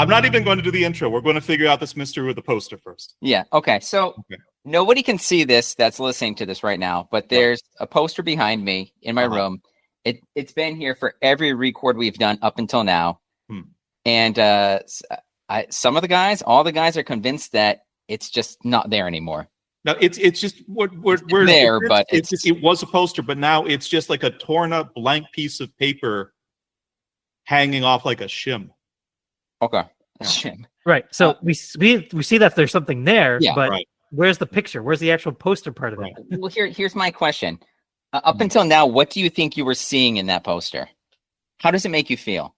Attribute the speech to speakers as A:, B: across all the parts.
A: I'm not even going to do the intro. We're going to figure out this mystery with the poster first.
B: Yeah. Okay. So nobody can see this that's listening to this right now, but there's a poster behind me in my room. It's been here for every record we've done up until now. And some of the guys, all the guys are convinced that it's just not there anymore.
A: No, it's just we're
B: there, but
A: it was a poster, but now it's just like a torn up blank piece of paper hanging off like a shim.
B: Okay. Shim.
C: Right. So we see that there's something there, but where's the picture? Where's the actual poster part of it?
B: Well, here's my question. Up until now, what do you think you were seeing in that poster? How does it make you feel?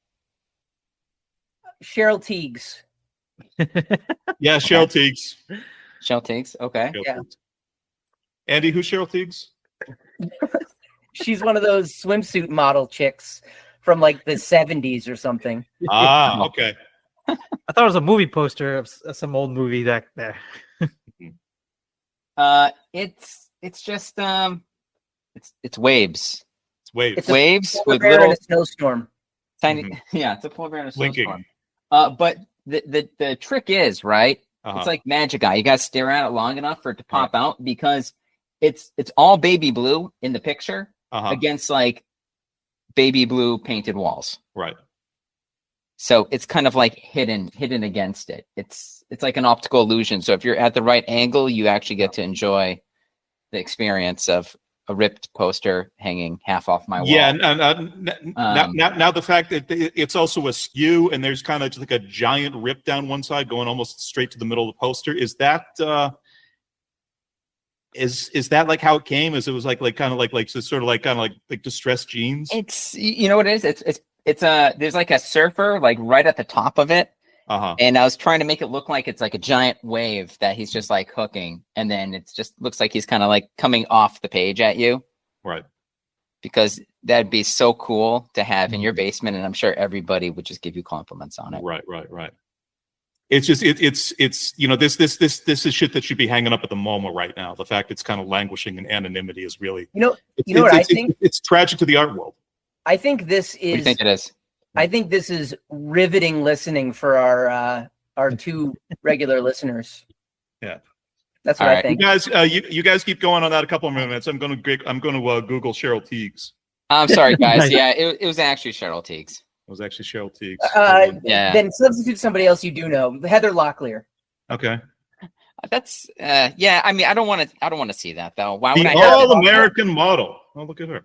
D: Cheryl Teagues.
A: Yeah, Cheryl Teagues.
B: Cheryl Teagues. Okay.
D: Yeah.
A: Andy, who's Cheryl Teagues?
D: She's one of those swimsuit model chicks from like the 70s or something.
A: Ah, okay.
C: I thought it was a movie poster of some old movie back there.
B: It's just it's waves.
A: It's waves.
D: It's
B: waves with
D: little
B: little
D: in a snowstorm.
B: Tiny. Yeah, it's a polar bear in a
A: Blinking.
B: snowstorm. But the trick is right.
A: Uh-huh.
B: It's like Magic Eye. You got to stare at it long enough for it to pop out because it's all baby blue in the picture against like baby blue painted walls.
A: Right.
B: So it's kind of like hidden against it. It's like an optical illusion. So if you're at the right angle, you actually get to enjoy the experience of a ripped poster hanging half off my wall.
A: Yeah, now the fact that it's also askew and there's kind of just like a giant rip down one side going almost straight to the middle of the poster. Is that is that like how it came? Is it was like kind of like so sort of like kind of like distressed jeans?
B: It's you know what it is. It's there's like a surfer like right at the top of it. And I was trying to make it look like it's like a giant wave that he's just like hooking, and then it just looks like he's kind of like coming off the page at you.
A: Right. Because
B: that'd be so cool to have in your basement, and I'm sure everybody would just give you compliments on it.
A: Right. It's just it's you know this is shit that should be hanging up at the MoMA right now. The fact it's kind of languishing in anonymity is really
D: what I think.
A: It's tragic to the art world.
D: I think this is.
B: What do you think it is?
D: I think this is riveting listening for our two regular listeners.
A: Yeah,
D: that's what I think.
A: You guys keep going on that a couple of minutes. I'm going to Google Cheryl Teagues.
B: I'm sorry, guys. Yeah, it was actually Cheryl Teagues.
A: It was actually Cheryl Teagues.
B: Yeah.
D: Then substitute somebody else you do know, Heather Locklear.
A: Okay.
B: That's yeah. I mean, I don't want to see that though. Why would
A: the
B: I?
A: All-American model. Oh, look at her.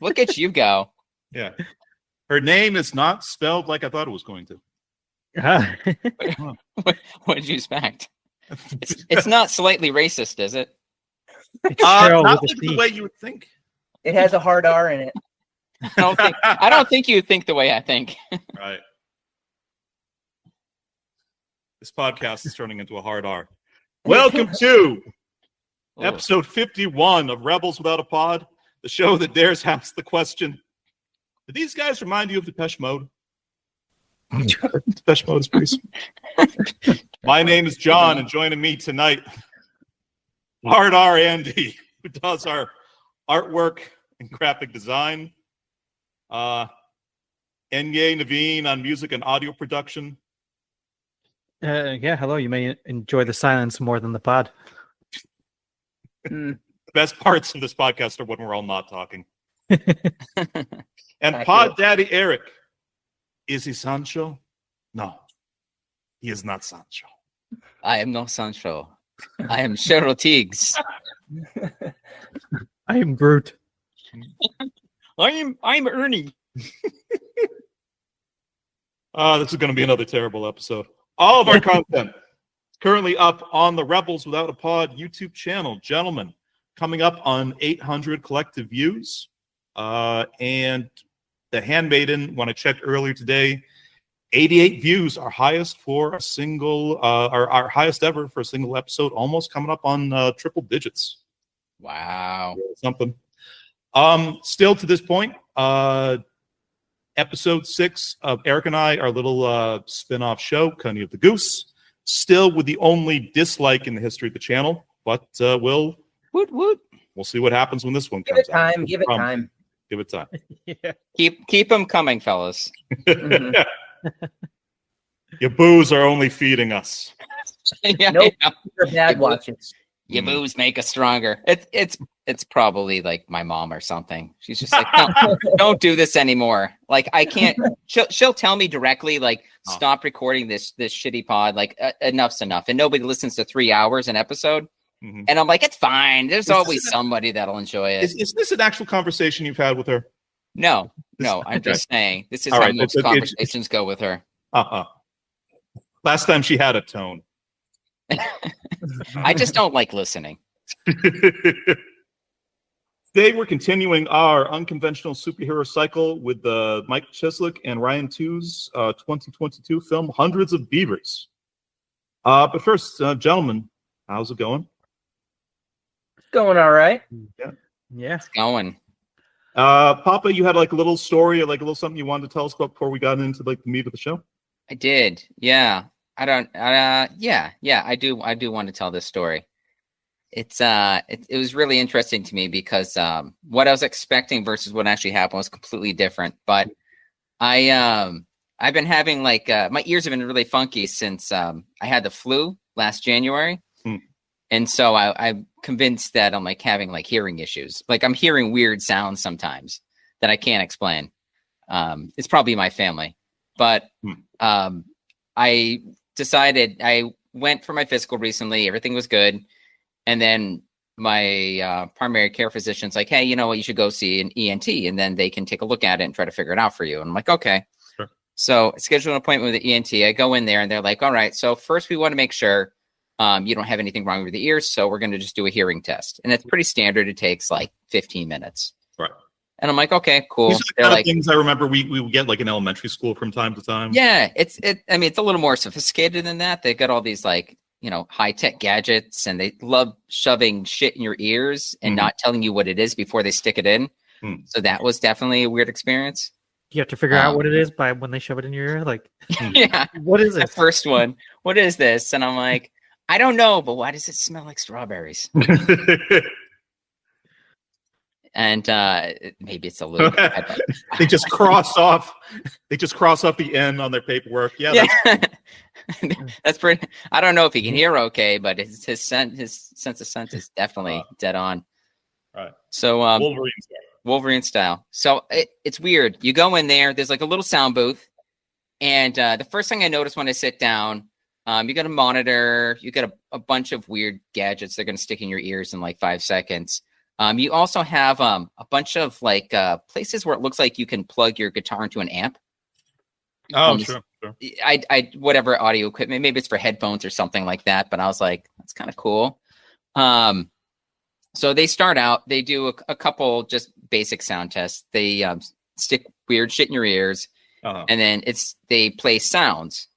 B: Look at you go.
A: Yeah. Her name is not spelled like I thought it was going to.
B: What did you expect? It's not slightly racist, is it?
A: Not like the way you would think.
D: It has a hard R in it.
B: I don't think you think the way I think.
A: Right. This podcast is turning into a hard R. Welcome to episode 51 of Rebels Without a Pod, the show that dares ask the question, do these guys remind you of Depeche Mode? Depeche Mode is pretty sweet. My name is John, and joining me tonight, Hard R Andy, who does our artwork and graphic design. Enye Naveen on music and audio production.
C: Yeah, hello. You may enjoy the silence more than the pod.
A: The best parts of this podcast are when we're all not talking. And Pod Daddy Eric. Is he Sancho? No, he is not Sancho.
B: I am no Sancho. I am Cheryl Teagues.
C: I am Groot.
B: I'm Ernie.
A: This is going to be another terrible episode. All of our content currently up on the Rebels Without a Pod YouTube channel. Gentlemen, coming up on 800 collective views. And The Handmaiden, when I checked earlier today, 88 views, our highest for a single, our highest ever for a single episode, almost coming up on triple digits.
B: Wow.
A: Something. Still to this point, episode 6 of Eric and I, our little spin-off show, Cunny of the Goose, still with the only dislike in the history of the channel, but we'll see what happens when this one comes out.
D: Give it time.
A: Give it time.
C: Yeah.
B: Keep them coming, fellas.
A: Your boos are only feeding us.
B: Yeah,
D: Nope. They're bad watches.
B: Your boos make us stronger. It's probably like my mom or something. She's just like, no, don't do this anymore. Like I can't. She'll tell me directly, like, stop recording this shitty pod. Like enough's enough, and nobody listens to 3 hours an episode. Mm-hmm. And I'm like, it's fine. There's always somebody that'll enjoy it.
A: Is this an actual conversation you've had with her?
B: No. I'm just saying this is how most conversations go with her.
A: Last time she had a tone.
B: I just don't like listening.
A: Today we're continuing our unconventional superhero cycle with Mike Cheslick and Ryan Two's 2022 film Hundreds of Beavers. But first, gentlemen, how's it going?
D: It's going all right.
C: Yeah.
B: It's going.
A: Papa, you had like a little story or like a little something you wanted to tell us about before we got into like the meat of the show?
B: I did. Yeah. I do want to tell this story. It was really interesting to me because what I was expecting versus what actually happened was completely different. But I've been having like my ears have been really funky since I had the flu last January. And so I'm convinced that I'm like having like hearing issues. Like I'm hearing weird sounds sometimes that I can't explain. It's probably my family, but I decided I went for my physical recently. Everything was good. And then my primary care physician's like, hey, you know what? You should go see an ENT and then they can take a look at it and try to figure it out for you. And I'm like, okay. Sure. So I scheduled an appointment with the ENT. I go in there and they're like, all right, so first we want to make sure you don't have anything wrong with the ears. So we're going to just do a hearing test. And it's pretty standard. It takes like 15 minutes.
A: Right.
B: And I'm like, okay, cool.
A: These are the kind of things I remember we would get like in elementary school from time to time.
B: Yeah, it's a little more sophisticated than that. They've got all these like, high-tech gadgets and they love shoving shit in your ears and not telling you what it is before they stick it in. So that was definitely a weird experience.
C: You have to figure out what it is by when they shove it in your ear. Like,
B: yeah,
C: what is it?
B: The first one. What is this? And I'm like, I don't know, but why does it smell like strawberries? And maybe it's a little.
A: They just cross off. They just cross off the N on their paperwork. Yeah.
B: That's pretty. I don't know if he can hear okay, but his sense of scent is definitely dead on.
A: Right.
B: So Wolverine style. So it's weird. You go in there. There's like a little sound booth, and the first thing I notice when I sit down, you got a monitor. You got a bunch of weird gadgets they're going to stick in your ears in like 5 seconds. You also have a bunch of like places where it looks like you can plug your guitar into an amp.
A: Oh, sure.
B: I whatever audio equipment, maybe it's for headphones or something like that. But I was like, that's kind of cool. So they start out, they do a couple just basic sound tests. They stick weird shit in your ears, and then they play sounds.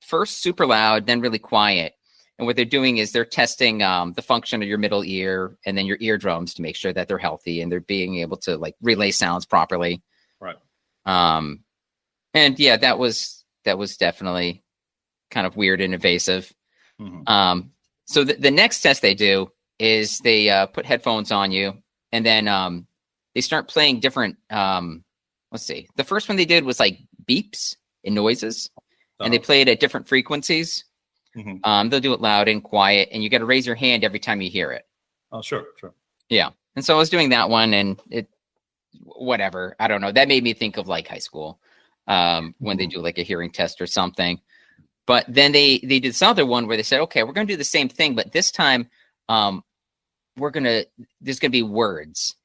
B: First super loud, then really quiet. And what they're doing is they're testing the function of your middle ear and then your eardrums to make sure that they're healthy and they're being able to like relay sounds properly.
A: Right.
B: And yeah, that was definitely kind of weird and invasive. So the next test they do is they put headphones on you and then they start playing different. Let's see. The first one they did was like beeps and noises, and they play it at different frequencies. They'll do it loud and quiet, and you got to raise your hand every time you hear it.
A: Oh, sure.
B: Yeah. And so I was doing that one, and whatever. I don't know. That made me think of like high school when they do like a hearing test or something. But then they did this other one where they said, okay, we're going to do the same thing, but this time there's going to be words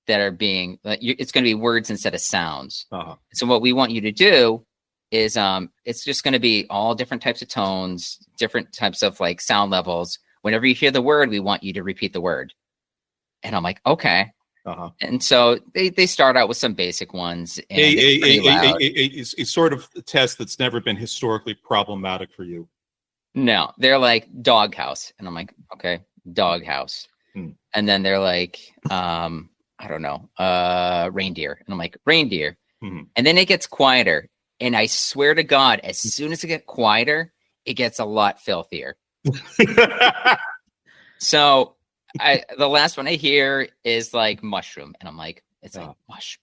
B: that are being, it's going to be words instead of sounds. So what we want you to do is it's just going to be all different types of tones, different types of like sound levels. Whenever you hear the word, we want you to repeat the word. And I'm like, okay. And so they start out with some basic ones. And
A: a sort of test that's never been historically problematic for you.
B: No, they're like doghouse. And I'm like, okay, doghouse. And then they're like, I don't know, reindeer. And I'm like, reindeer. And then it gets quieter. And I swear to God, as soon as it gets quieter, it gets a lot filthier. So the last one I hear is like mushroom. And I'm like, it's like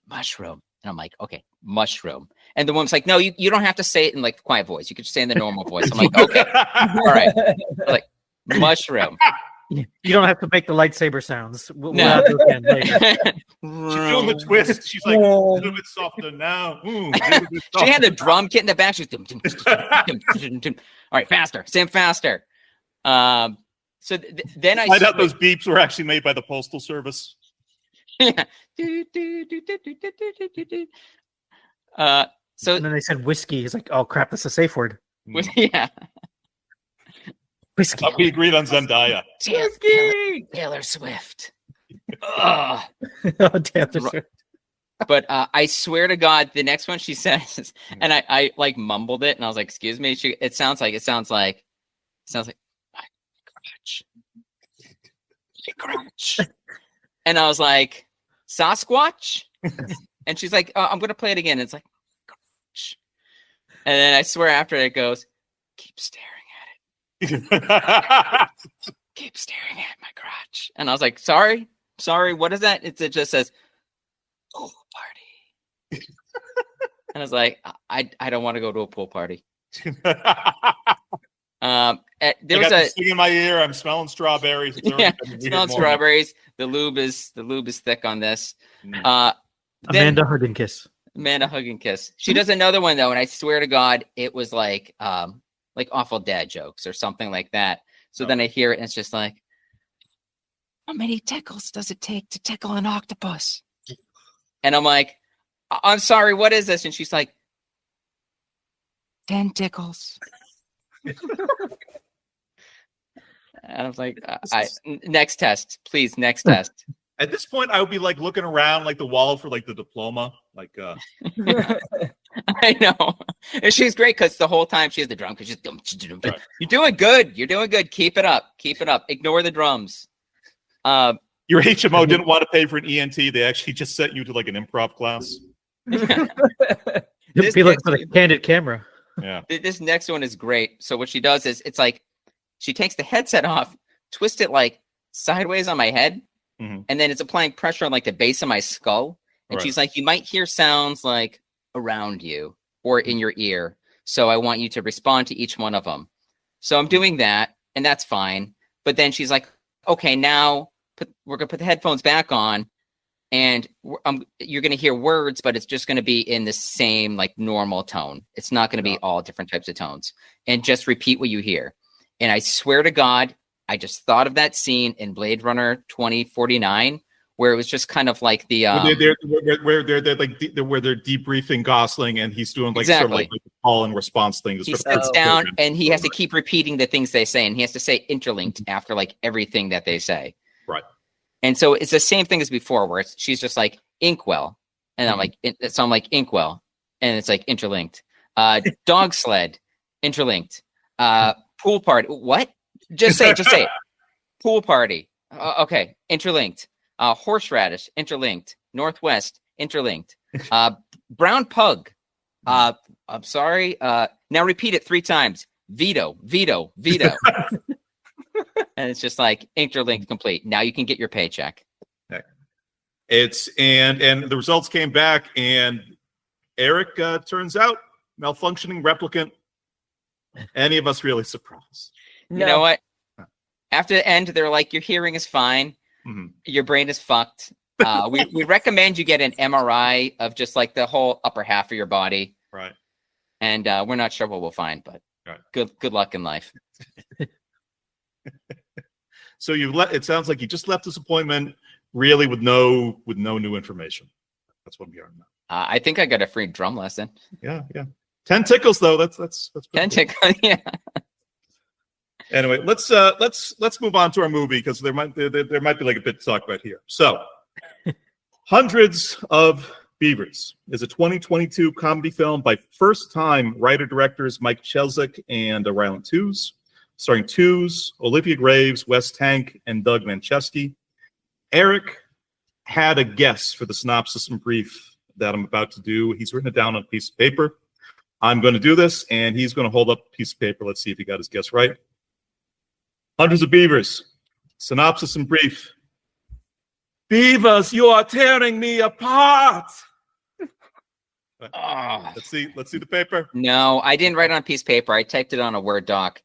B: mushroom. And I'm like, okay, mushroom. And the woman's like, no, you don't have to say it in like quiet voice. You could just say it in the normal voice. I'm like, okay, all right. Like mushroom.
C: You don't have to make the lightsaber sounds. We'll
B: No.
C: have to again later.
A: She's doing the twist. She's like, a little bit softer now.
B: She had the drum kit in the back. She's all right, faster. Sam, faster. So then I
A: find out those beeps were actually made by the Postal Service.
B: Yeah. So
C: And then they said whiskey. He's like, oh crap, that's a safe word.
B: Yeah.
C: Whiskey.
A: We agreed on Zendaya.
B: Whiskey. Taylor Swift.
C: Oh, Taylor Swift.
B: But I swear to God, the next one she says, and I like mumbled it, and I was like, "Excuse me." It sounds like my crotch. And I was like, Sasquatch? And she's like, I'm going to play it again. It's like, crotch. And then I swear after it goes, keep staring at it. Keep staring at my crotch. And I was like, sorry, what is that? It just says, pool party. And I was like, I don't want to go to a pool party. There was a
A: sting in my ear. I'm smelling strawberries.
B: Yeah, smelling strawberries. The lube is thick on this.
C: Amanda Hug and Kiss.
B: Amanda Hug and Kiss. She does another one though, and I swear to God, it was like awful dad jokes or something like that. So then I hear it, and it's just like, how many tickles does it take to tickle an octopus? And I'm like, I'm sorry, what is this? And she's like, 10 tickles. And I was like, next test, please, next test.
A: At this point, I would be like looking around like the wall for like the diploma. Like,
B: I know. And she's great because the whole time she has the drum because right. You're doing good. You're doing good. Keep it up. Keep it up. Ignore the drums.
A: Your HMO didn't want to pay for an ENT. They actually just sent you to like an improv class.
C: You'd be looking for the candid camera.
A: Yeah.
B: This next one is great. So what she does is it's like she takes the headset off, twists it like sideways on my head, and then it's applying pressure on like the base of my skull. And she's like, you might hear sounds like around you or in your ear. So I want you to respond to each one of them. So I'm doing that, and that's fine. But then she's like, okay, now we're going to put the headphones back on, and you're going to hear words, but it's just going to be in the same like normal tone. It's not going to be all different types of tones. And just repeat what you hear. And I swear to God, I just thought of that scene in Blade Runner 2049, where it was just kind of like the
A: where they're debriefing Gosling, and he's doing like
B: exactly.
A: sort of like the call and response thing.
B: He sits down and he has to keep repeating the things they say, and he has to say interlinked after like everything that they say.
A: Right.
B: And so it's the same thing as before, where she's just like Inkwell, and I'm like, so I'm like Inkwell, and it's like interlinked. Dog sled, interlinked. Pool party. What? Just say it. Pool party. Okay, interlinked. Horseradish, interlinked. Northwest, interlinked. Brown pug. I'm sorry. Now repeat it 3 times. Veto. And it's just like interlinked complete. Now you can get your paycheck.
A: It's and the results came back, and Eric turns out malfunctioning replicant. Any of us really surprised?
B: No. You know what? After the end, they're like, your hearing is fine. Your brain is fucked. We recommend you get an MRI of just like the whole upper half of your body.
A: Right.
B: And we're not sure what we'll find, but good luck in life.
A: So it sounds like you just left this appointment really with no new information. That's what I'm hearing now.
B: I think I got a free drum lesson.
A: Yeah. 10 tickles though. That's
B: 10 tickles. Yeah.
A: Anyway, let's move on to our movie, because there might be like a bit to talk about here. So, Hundreds of Beavers is a 2022 comedy film by first-time writer-directors Mike Cheswick and Ryland Tews, starring Tews, Olivia Graves, Wes Tank, and Doug Manchesky. Eric had a guess for the synopsis and brief that I'm about to do. He's written it down on a piece of paper. I'm going to do this, and he's going to hold up a piece of paper. Let's see if he got his guess right. Hundreds of Beavers. Synopsis and brief. Beavers, you are tearing me apart.
B: Oh.
A: Let's see the paper.
B: No, I didn't write it on a piece of paper. I typed it on a Word doc.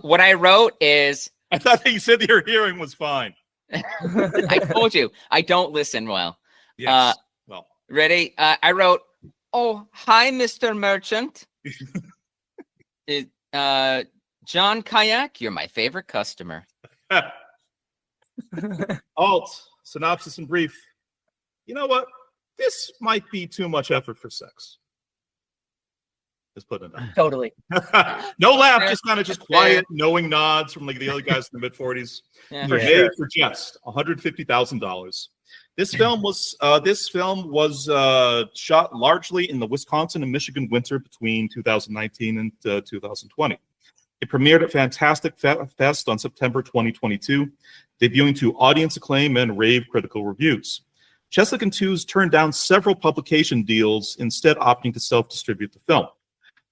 B: What I wrote is...
A: I thought that you said that your hearing was fine.
B: I told you, I don't listen well.
A: Yes. Well.
B: Ready? I wrote, "Oh, hi, Mr. Merchant. John Kayak, you're my favorite customer."
A: Alt, synopsis in brief. You know what? This might be too much effort for sex. Just putting it down.
D: Totally.
A: No laugh, just quiet, knowing nods from like the other guys in the mid-40s.
B: Yeah.
A: Made for just $150,000. This film was shot largely in the Wisconsin and Michigan winter between 2019 and 2020. It premiered at Fantastic Fest on September 2022, debuting to audience acclaim and rave critical reviews. Cheslick and Twos turned down several publication deals, instead opting to self-distribute the film.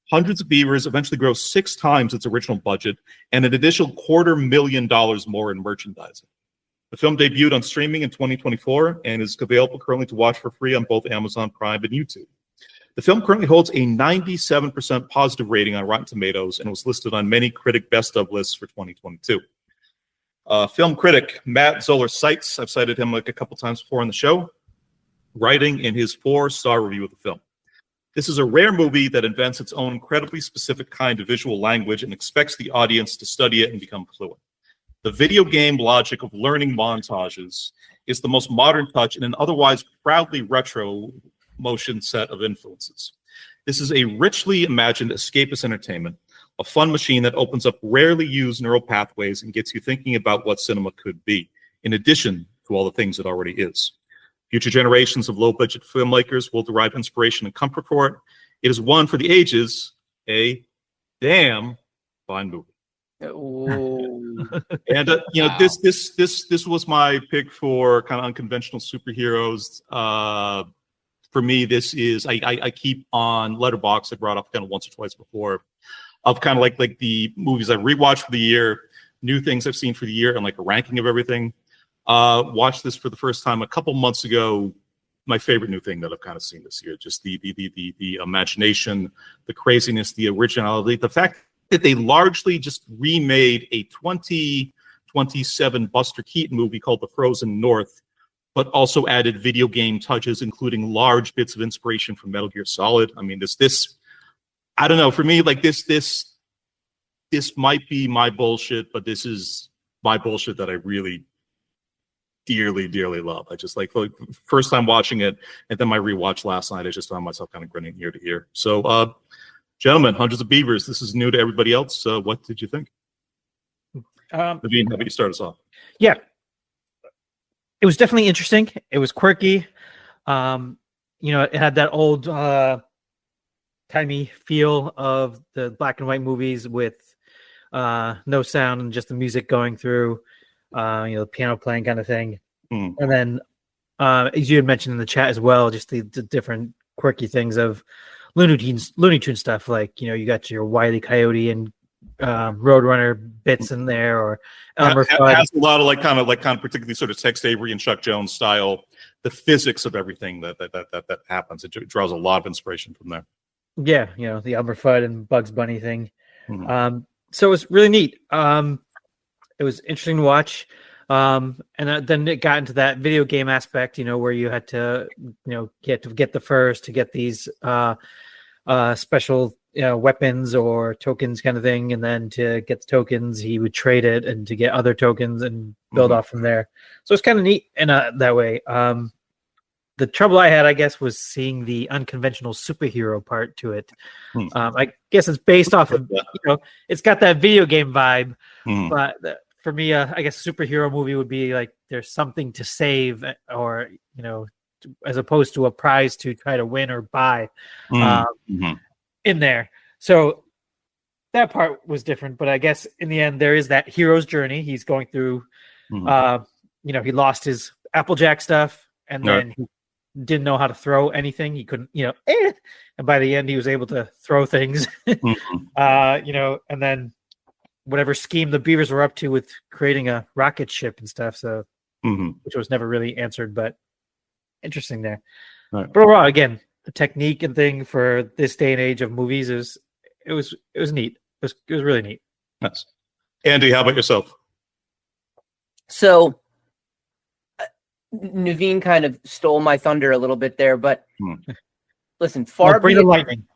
A: Hundreds of Beavers eventually grossed 6 times its original budget and an additional $250,000 more in merchandising. The film debuted on streaming in 2024 and is available currently to watch for free on both Amazon Prime and YouTube. The film currently holds a 97% positive rating on Rotten Tomatoes and was listed on many critic best of lists for 2022. Film critic Matt Zoller Seitz, I've cited him like a couple times before on the show, writing in his 4-star review of the film. This is a rare movie that invents its own incredibly specific kind of visual language and expects the audience to study it and become fluent. The video game logic of learning montages is the most modern touch in an otherwise proudly retro motion set of influences. This is a richly imagined escapist entertainment, a fun machine that opens up rarely used neural pathways and gets you thinking about what cinema could be, in addition to all the things it already is. Future generations of low-budget filmmakers will derive inspiration and comfort for it. It is one for the ages, a damn fine movie. And
B: Wow.
A: this was my pick for kind of unconventional superheroes. For me, this is I keep on Letterboxd. I brought up kind of once or twice before, of kind of like the movies I rewatched for the year, new things I've seen for the year, and like a ranking of everything. Watched this for the first time a couple months ago. My favorite new thing that I've kind of seen this year, just the imagination, the craziness, the originality, the fact that they largely just remade a 2027 Buster Keaton movie called The Frozen North, but also added video game touches, including large bits of inspiration from Metal Gear Solid. I mean, this I don't know. For me, like this might be my bullshit, but this is my bullshit that I really dearly, dearly love. I just like first time watching it, and then my rewatch last night, I just found myself kind of grinning ear to ear. So, gentlemen, Hundreds of Beavers, this is new to everybody else. What did you think? Naveen, how about you start us off?
C: Yeah, it was definitely interesting. It was quirky. It had that old timey feel of the black and white movies with no sound and just the music going through. The piano playing kind of thing. And then, as you had mentioned in the chat as well, just the different quirky things of Looney Tunes stuff. Like, you got your Wile E. Coyote and Roadrunner bits in there, or Elmer Fudd.
A: It has a lot of kind of particularly sort of Tex Avery and Chuck Jones style, the physics of everything that happens. It draws a lot of inspiration from there.
C: Yeah, the Elmer Fudd and Bugs Bunny thing. So it was really neat. It was interesting to watch. And then it got into that video game aspect, where you had to, get the furs to get these special weapons or tokens kind of thing. And then to get the tokens, he would trade it, and to get other tokens and build off from there. So it's kind of neat in that way. The trouble I had, I guess, was seeing the unconventional superhero part to it. I guess it's based off of, it's got that video game vibe, but for me, I guess a superhero movie would be like there's something to save, or as opposed to a prize to try to win or buy in there. So that part was different, but I guess in the end there is that hero's journey. He's going through, he lost his Applejack stuff, and then he didn't know how to throw anything. He couldn't, and by the end he was able to throw things, and then whatever scheme the Beavers were up to with creating a rocket ship and stuff. So, which was never really answered, but interesting there. But overall, again, technique and thing for this day and age of movies. It was neat. It was really neat.
A: Nice. Andy, how about yourself?
D: So Naveen kind of stole my thunder a little bit there, but listen, far be
C: bring the lightning.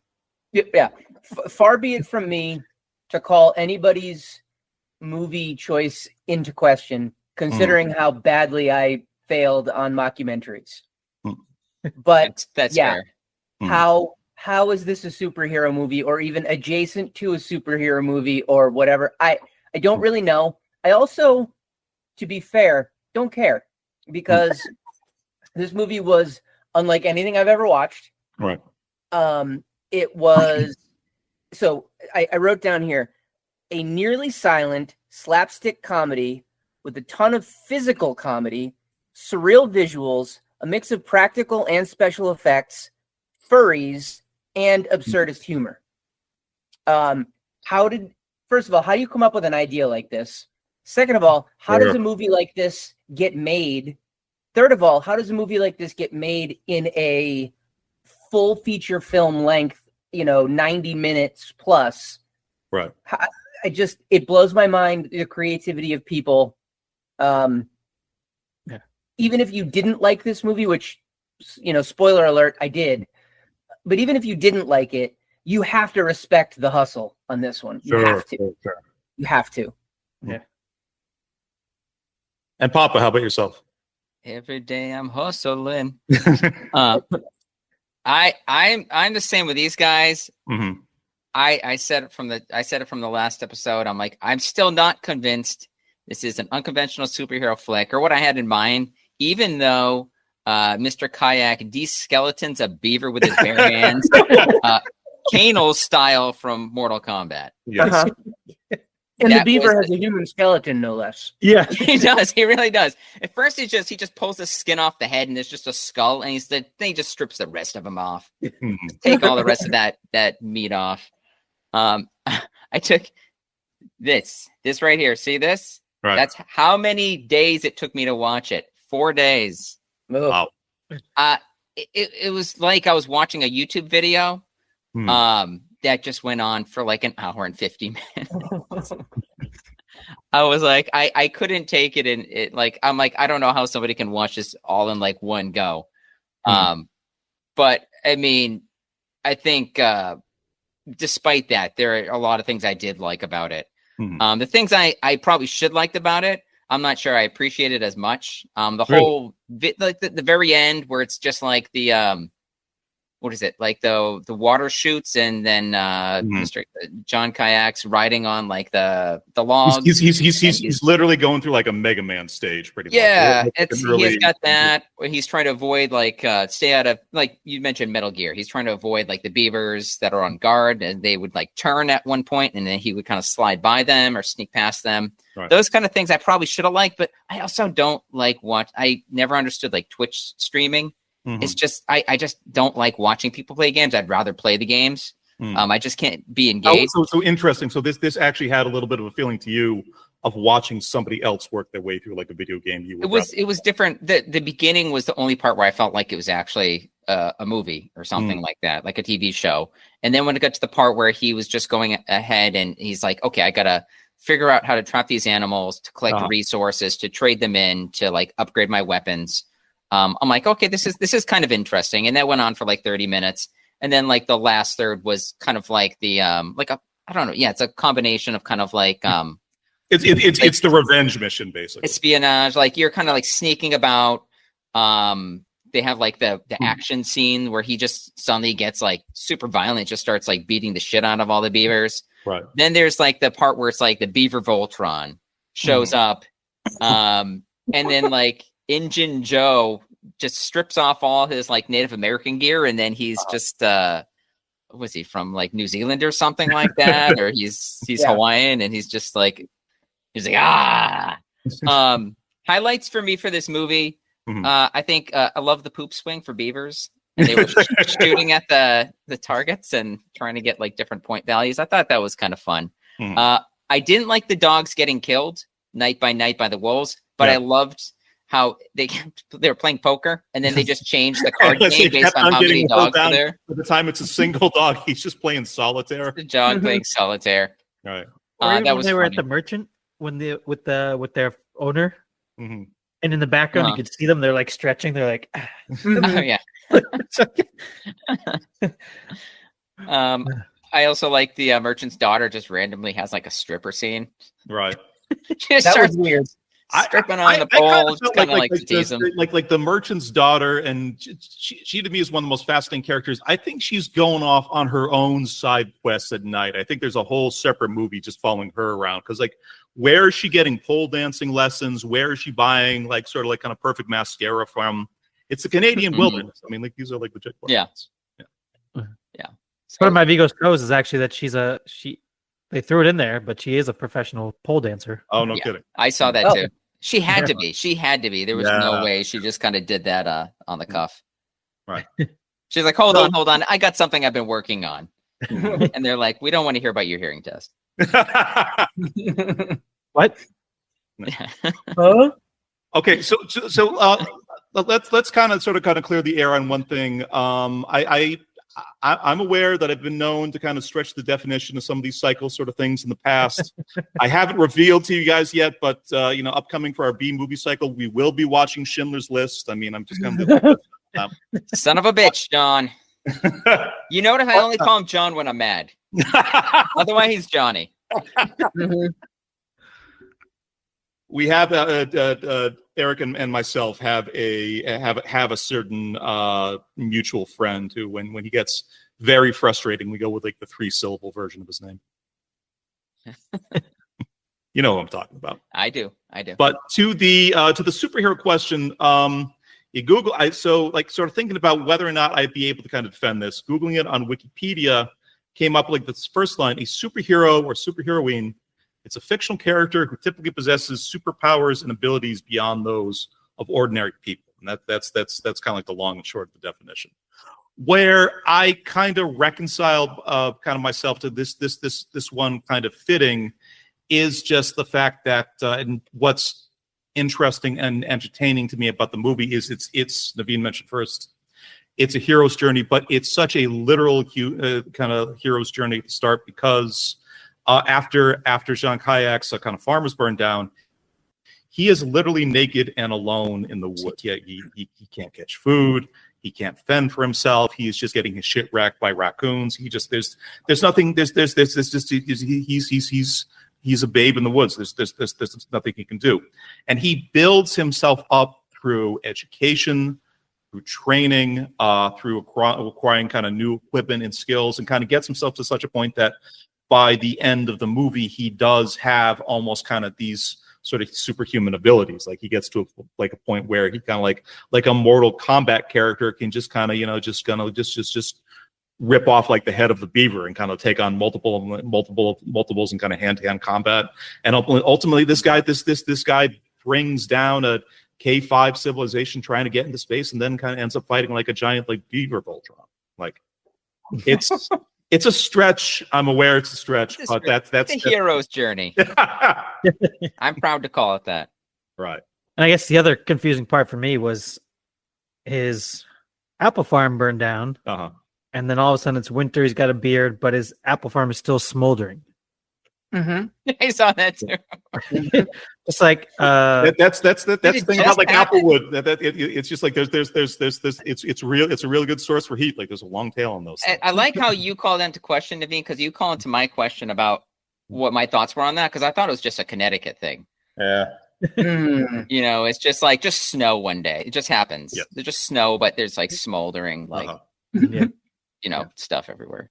D: Far be it from me to call anybody's movie choice into question, considering how badly I failed on mockumentaries. But
B: that's fair.
D: How is this a superhero movie, or even adjacent to a superhero movie, or whatever? I don't really know. I also, to be fair, don't care, because this movie was unlike anything I've ever watched.
A: Right.
D: It was, so I wrote down here, a nearly silent slapstick comedy with a ton of physical comedy, surreal visuals, a mix of practical and special effects, furries, and absurdist humor. First of all, how do you come up with an idea like this? Second of all, how does a movie like this get made? Third of all, how does a movie like this get made in a full feature film length, 90 minutes plus?
A: Right.
D: It blows my mind, the creativity of people. Even if you didn't like this movie, which, spoiler alert, I did. But even if you didn't like it, you have to respect the hustle on this one. You have to.
A: Sure.
D: You have to.
C: Yeah.
A: And Papa, how about yourself?
B: Every day I'm hustling. I'm the same with these guys.
A: Mm-hmm.
B: I said it from the last episode. I'm like, I'm still not convinced this is an unconventional superhero flick, or what I had in mind, even though Mr. Kayak de-skeletons a beaver with his bare hands, Kano style from Mortal Kombat.
A: Yes.
D: Uh-huh. And the beaver has a human skeleton, no less.
C: Yeah,
B: he does. He really does. At first, he just pulls the skin off the head, and there's just a skull, and then he just strips the rest of him off. Take all the rest of that meat off. I took this right here. See this?
A: Right.
B: That's how many days it took me to watch it. 4 days.
A: Wow.
B: It was like I was watching a YouTube video. That just went on for like an hour and 50 minutes. I was like, I couldn't take it. And I'm like, I don't know how somebody can watch this all in like one go. But I mean, I think, despite that, there are a lot of things I did like about it. The things I probably should liked about it, I'm not sure I appreciate it as much. Whole the very end where it's just like the what is it, like the water shoots, and then Mr. John Kayak's riding on like the logs.
A: He's literally going through like a Mega Man stage, pretty much.
B: Yeah, he's got that. He's trying to avoid stay out of, like you mentioned, Metal Gear. He's trying to avoid like the beavers that are on guard, and they would like turn at one point, and then he would kind of slide by them or sneak past them. Right. Those kind of things I probably should have liked, but I also don't like I never understood like Twitch streaming. It's just I just don't like watching people play games. I'd rather play the games. I just can't be engaged.
A: So interesting. So this actually had a little bit of a feeling to you of watching somebody else work their way through like a video game.
B: It was different. The beginning was the only part where I felt like it was actually a movie or something like that, like a TV show. And then when it got to the part where he was just going ahead and he's like, okay, I gotta figure out how to trap these animals, to collect resources, to trade them in, to like upgrade my weapons. I'm like, okay, this is kind of interesting. And that went on for like 30 minutes. And then like the last third was kind of like the I don't know. Yeah, it's a combination of kind of like
A: it's the revenge mission, basically.
B: Espionage, like you're kind of like sneaking about. They have like the action scene where he just suddenly gets like super violent, just starts like beating the shit out of all the beavers.
A: Right.
B: Then there's like the part where it's like the Beaver Voltron shows up. And then like Injun Joe just strips off all his like Native American gear, and then he's just was he from like New Zealand or something like that, or he's Hawaiian, and he's like highlights for me for this movie. I think I love the poop swing for beavers, and they were shooting at the targets and trying to get like different point values. I thought that was kind of fun. I didn't like the dogs getting killed night by night by the wolves, but I loved how they were playing poker and then they just changed the card
A: Yes,
B: game
A: they
B: based
A: kept
B: on how
A: getting
B: many
A: pulled
B: dogs were
A: down.
B: there.
A: By the time it's a single dog, he's just playing solitaire.
B: The dog playing solitaire.
A: All right.
C: Or even
B: That
C: when
B: was
C: they were at
B: funny.
C: the merchant with their owner,
A: Mm-hmm.
C: and in the background
B: Uh-huh.
C: you could see them. They're like stretching. They're like,
B: Oh, yeah. I also like the merchant's daughter just randomly has like a stripper scene.
A: Right.
B: She just
D: That
B: starts
D: was weird.
B: stripping on the pole, just kind of like to tease him.
A: Like the merchant's daughter, and she to me is one of the most fascinating characters. I think she's going off on her own side quests at night. I think there's a whole separate movie just following her around, because like, where is she getting pole dancing lessons? Where is she buying like sort of like kind of perfect mascara from? It's the Canadian wilderness. I mean, like these are like legit questions.
B: Yeah.
C: one of my Vigo's pros is actually that they threw it in there, but she is a professional pole dancer.
A: Oh, no
B: Yeah.
A: kidding.
B: I saw that
D: Oh.
B: too. She had to be. She had to be. There was no way. She just kind of did that on the cuff.
A: Right.
B: She's like, hold on. I got something I've been working on. And they're like, we don't want to hear about your hearing test.
C: What? Huh?
A: Okay, so let's kind of clear the air on one thing. I'm aware that I've been known to kind of stretch the definition of some of these cycle sort of things in the past. I haven't revealed to you guys yet, but upcoming for our B movie cycle, we will be watching Schindler's List. I mean, I'm just kind of
B: Son of a bitch, John. You notice I only call him John when I'm mad. Otherwise, he's Johnny.
A: We have Eric and myself have a certain mutual friend who, when he gets very frustrating, we go with like the 3-syllable version of his name. You know who I'm talking about.
B: I do.
A: But to the superhero question, you Google. Sort of thinking about whether or not I'd be able to kind of defend this. Googling it on Wikipedia came up like this first line: a superhero or superheroine. It's a fictional character who typically possesses superpowers and abilities beyond those of ordinary people. And that's kind of like the long and short of the definition. Where I kind of reconciled kind of myself to this one kind of fitting is just the fact that and what's interesting and entertaining to me about the movie is it's Naveen mentioned first. It's a hero's journey, but it's such a literal kind of hero's journey at the start, because after Jean Kayak's kind of farm was burned down, he is literally naked and alone in the woods. Yeah, he can't catch food. He can't fend for himself. He is just getting his shit wrecked by raccoons. He just there's nothing. There's just he's a babe in the woods. There's nothing he can do, and he builds himself up through education, through training, through acquiring kind of new equipment and skills, and kind of gets himself to such a point that by the end of the movie, he does have almost kind of these sort of superhuman abilities. Like he gets to a point where he kind of like a Mortal Kombat character can just kind of just rip off like the head of the beaver and kind of take on multiples and kind of hand-to-hand combat. And ultimately, this guy brings down a K5 civilization trying to get into space, and then kind of ends up fighting like a giant like beaver Voltron. Like it's a stretch. I'm aware it's a stretch, but that's
B: the hero's journey. I'm proud to call it that.
A: Right.
C: And I guess the other confusing part for me was his apple farm burned down, and then all of a sudden it's winter. He's got a beard, but his apple farm is still smoldering.
D: Mm-hmm.
B: I saw that too.
C: It's like
A: that's the thing about like Applewood. It's just like there's it's real. It's a really good source for heat. Like there's a long tail on those things.
B: I like how you called into question, Naveen, because you called into my question about what my thoughts were on that, because I thought it was just a Connecticut thing.
A: Yeah.
B: It's just snow one day. It just happens.
A: Yeah.
B: There's just snow, but there's like smoldering, stuff everywhere.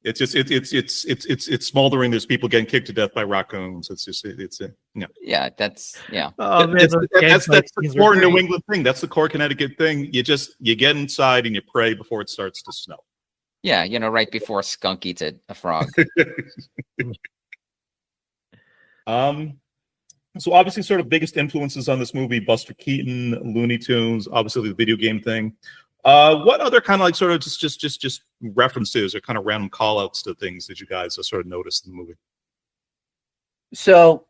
A: It's just it's smoldering. There's people getting kicked to death by raccoons. It's
B: Yeah, that's
C: oh, man,
A: that's the core
C: great.
A: New England thing. That's the core Connecticut thing. You get inside and you pray before it starts to snow.
B: Yeah, right before a skunk eats a frog.
A: So obviously, sort of biggest influences on this movie: Buster Keaton, Looney Tunes, obviously the video game thing. What other kind of like sort of just references or kind of random call outs to things that you guys have sort of noticed in the movie?
D: So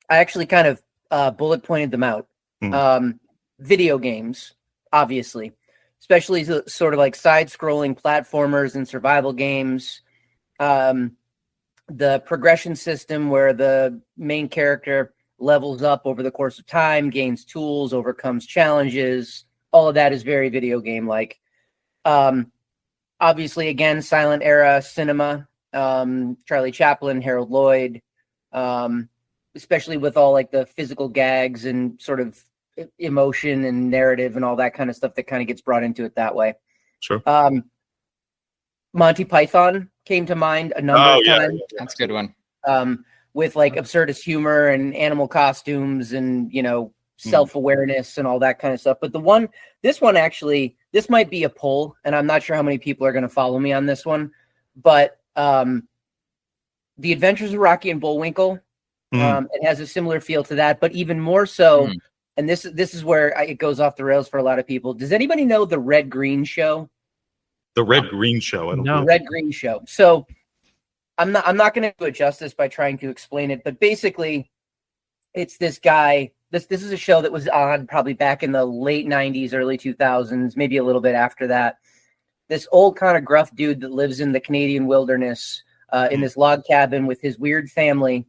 D: I actually kind of bullet pointed them out. Video games, obviously, especially sort of like side-scrolling platformers and survival games. The progression system where the main character levels up over the course of time, gains tools, overcomes challenges. All of that is very video game-like. Obviously, again, silent era cinema, Charlie Chaplin, Harold Lloyd, especially with all like the physical gags and sort of emotion and narrative and all that kind of stuff that kind of gets brought into it that way.
A: Sure.
D: Monty Python came to mind a number of times.
B: That's a good one.
D: With like absurdist humor and animal costumes and, you know, self-awareness and all that kind of stuff. But this might be a poll, and I'm not sure how many people are going to follow me on this one, but The Adventures of Rocky and Bullwinkle, it has a similar feel to that, but even more so, and this is where it goes off the rails for a lot of people. Does anybody know the Red Green Show?
A: The Red Green Show.
C: No.
D: Red Green Show. So I'm not going to do it justice by trying to explain it, but basically it's this guy. This is a show that was on probably back in the late 90s, early 2000s, maybe a little bit after that. This old kind of gruff dude that lives in the Canadian wilderness in this log cabin with his weird family.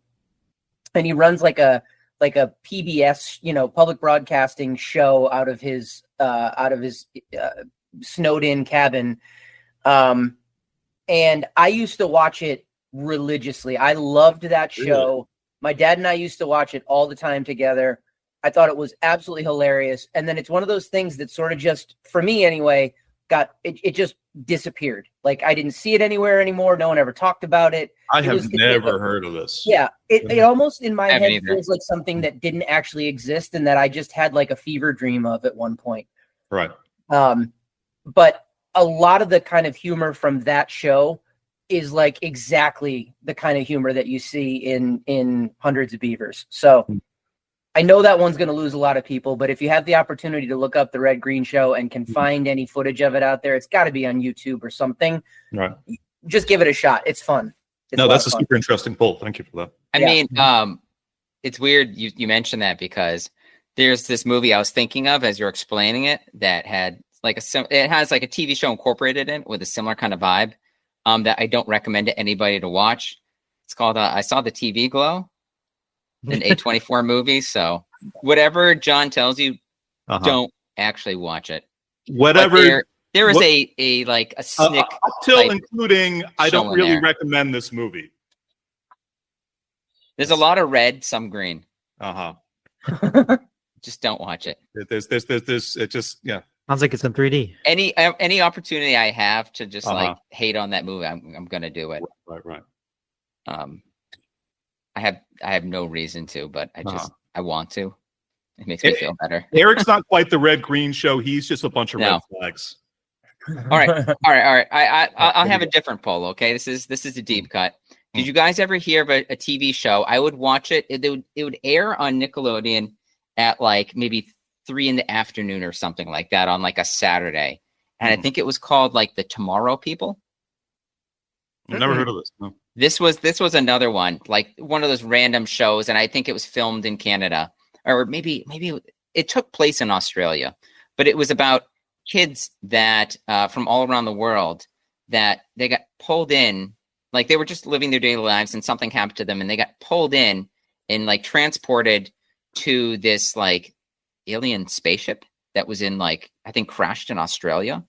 D: And he runs like a PBS, you know, public broadcasting show out of his snowed in cabin. And I used to watch it religiously. I loved that show. Really? My dad and I used to watch it all the time together. I thought it was absolutely hilarious. And then it's one of those things that sort of just, for me anyway, it just disappeared. Like I didn't see it anywhere anymore. No one ever talked about it.
A: I have never heard of this.
D: Yeah. It almost in my head feels like something that didn't actually exist and that I just had like a fever dream of at one point.
A: Right.
D: But a lot of the kind of humor from that show is like exactly the kind of humor that you see in Hundreds of Beavers. So I know that one's going to lose a lot of people, but if you have the opportunity to look up the Red Green Show and can find any footage of it out there, it's got to be on YouTube or something.
A: Right.
D: Just give it a shot. It's fun.
A: That's a super interesting poll. Thank you for that.
B: I mean, it's weird you mentioned that because there's this movie I was thinking of as you're explaining it that had like it has like a TV show incorporated in with a similar kind of vibe that I don't recommend to anybody to watch. It's called I Saw the TV Glow, an A24 movie. So whatever John tells you, don't actually watch it.
A: Whatever.
B: There is a snick
A: up till including I don't really recommend this movie.
B: There's a lot of red, some green. Just don't watch it.
A: There's it just
C: sounds like it's in 3D.
B: Any opportunity I have to just like hate on that movie, I'm gonna do it.
A: Right.
B: I have no reason to, but I want to. It makes me feel better.
A: Eric's not quite the Red Green Show. He's just a bunch of red flags.
B: All right. I'll have a different poll. Okay, this is a deep cut. Did you guys ever hear of a TV show? I would watch it. It would air on Nickelodeon at like maybe 3 PM or something like that on like a Saturday, and I think it was called like the Tomorrow People.
A: I've never heard of this. No.
B: This was another one, like one of those random shows, and I think it was filmed in Canada, or maybe it took place in Australia, but it was about kids that from all around the world that they got pulled in, like they were just living their daily lives and something happened to them and they got pulled in and like transported to this like alien spaceship that was in like, I think crashed in Australia.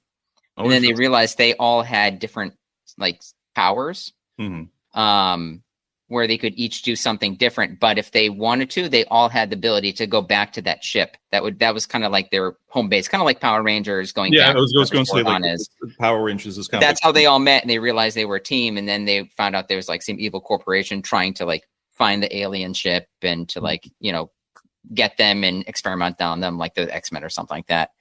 B: And then they realized they all had different like powers, where they could each do something different. But if they wanted to, they all had the ability to go back to that ship. That was kind of like their home base, kind of like Power Rangers going back.
A: Yeah, I was going to say like Power Rangers is kind of
B: that's how they all met, and they realized they were a team. And then they found out there was like some evil corporation trying to like find the alien ship and to like, you know, get them and experiment on them like the X-Men or something like that.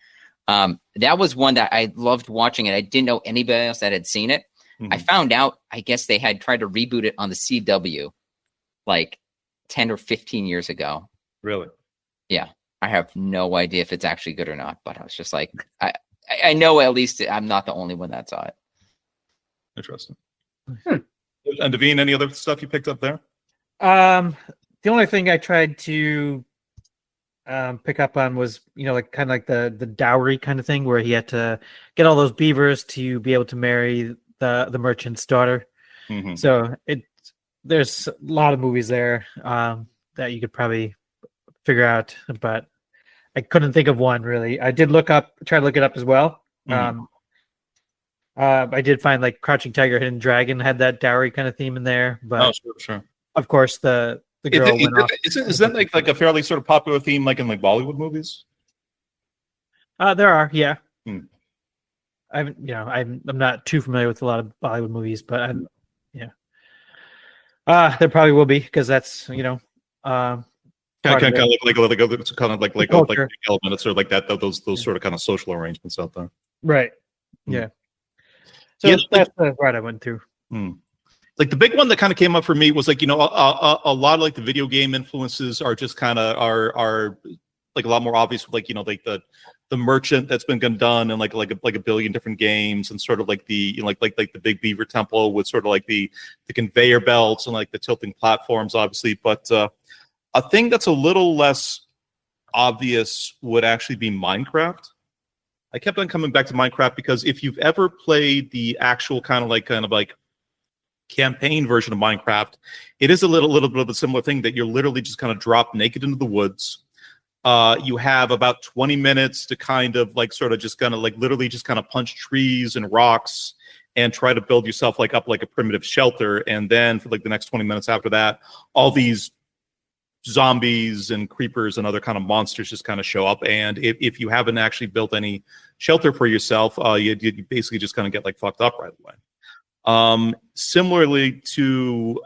B: That was one that I loved watching, and I didn't know anybody else that had seen it. I found out, I guess they had tried to reboot it on the CW like 10 or 15 years ago.
A: Really?
B: Yeah. I have no idea if it's actually good or not, but I was just like, I know at least I'm not the only one that saw it.
A: Interesting. And Devine, any other stuff you picked up there?
C: The only thing I tried to pick up on was, like kind of like the dowry kind of thing where he had to get all those beavers to be able to marry the merchant's daughter.
A: Mm-hmm.
C: So there's a lot of movies there that you could probably figure out, but I couldn't think of one really. I did try to look it up as well.
A: Mm-hmm.
C: I did find like Crouching Tiger, Hidden Dragon had that dowry kind of theme in there, but
A: sure.
C: Of course the girl went off.
A: Is that like a fairly sort of popular theme, like in like Bollywood movies?
C: There are, yeah.
A: Hmm.
C: I'm not too familiar with a lot of Bollywood movies, but there probably will be because that's
A: kind of like element. It's sort of like that. Those sort of kind of social arrangements out there,
C: right? Yeah. So that's the route I went through.
A: Like the big one that kind of came up for me was like, a lot of like the video game influences are just kind of are like a lot more obvious with like, like the merchant that's been done in like a billion different games, and sort of like the like the big beaver temple with sort of like the conveyor belts and like the tilting platforms, obviously. But a thing that's a little less obvious would actually be Minecraft. I kept on coming back to Minecraft because if you've ever played the actual kind of like campaign version of Minecraft, it is a little bit of a similar thing that you're literally just kind of drop naked into the woods. You have about 20 minutes to kind of like sort of just kind of like literally just kind of punch trees and rocks and try to build yourself like up like a primitive shelter. And then for like the next 20 minutes after that, all these zombies and creepers and other kind of monsters just kind of show up. And if you haven't actually built any shelter for yourself, you basically just kind of get like fucked up right away. Similar to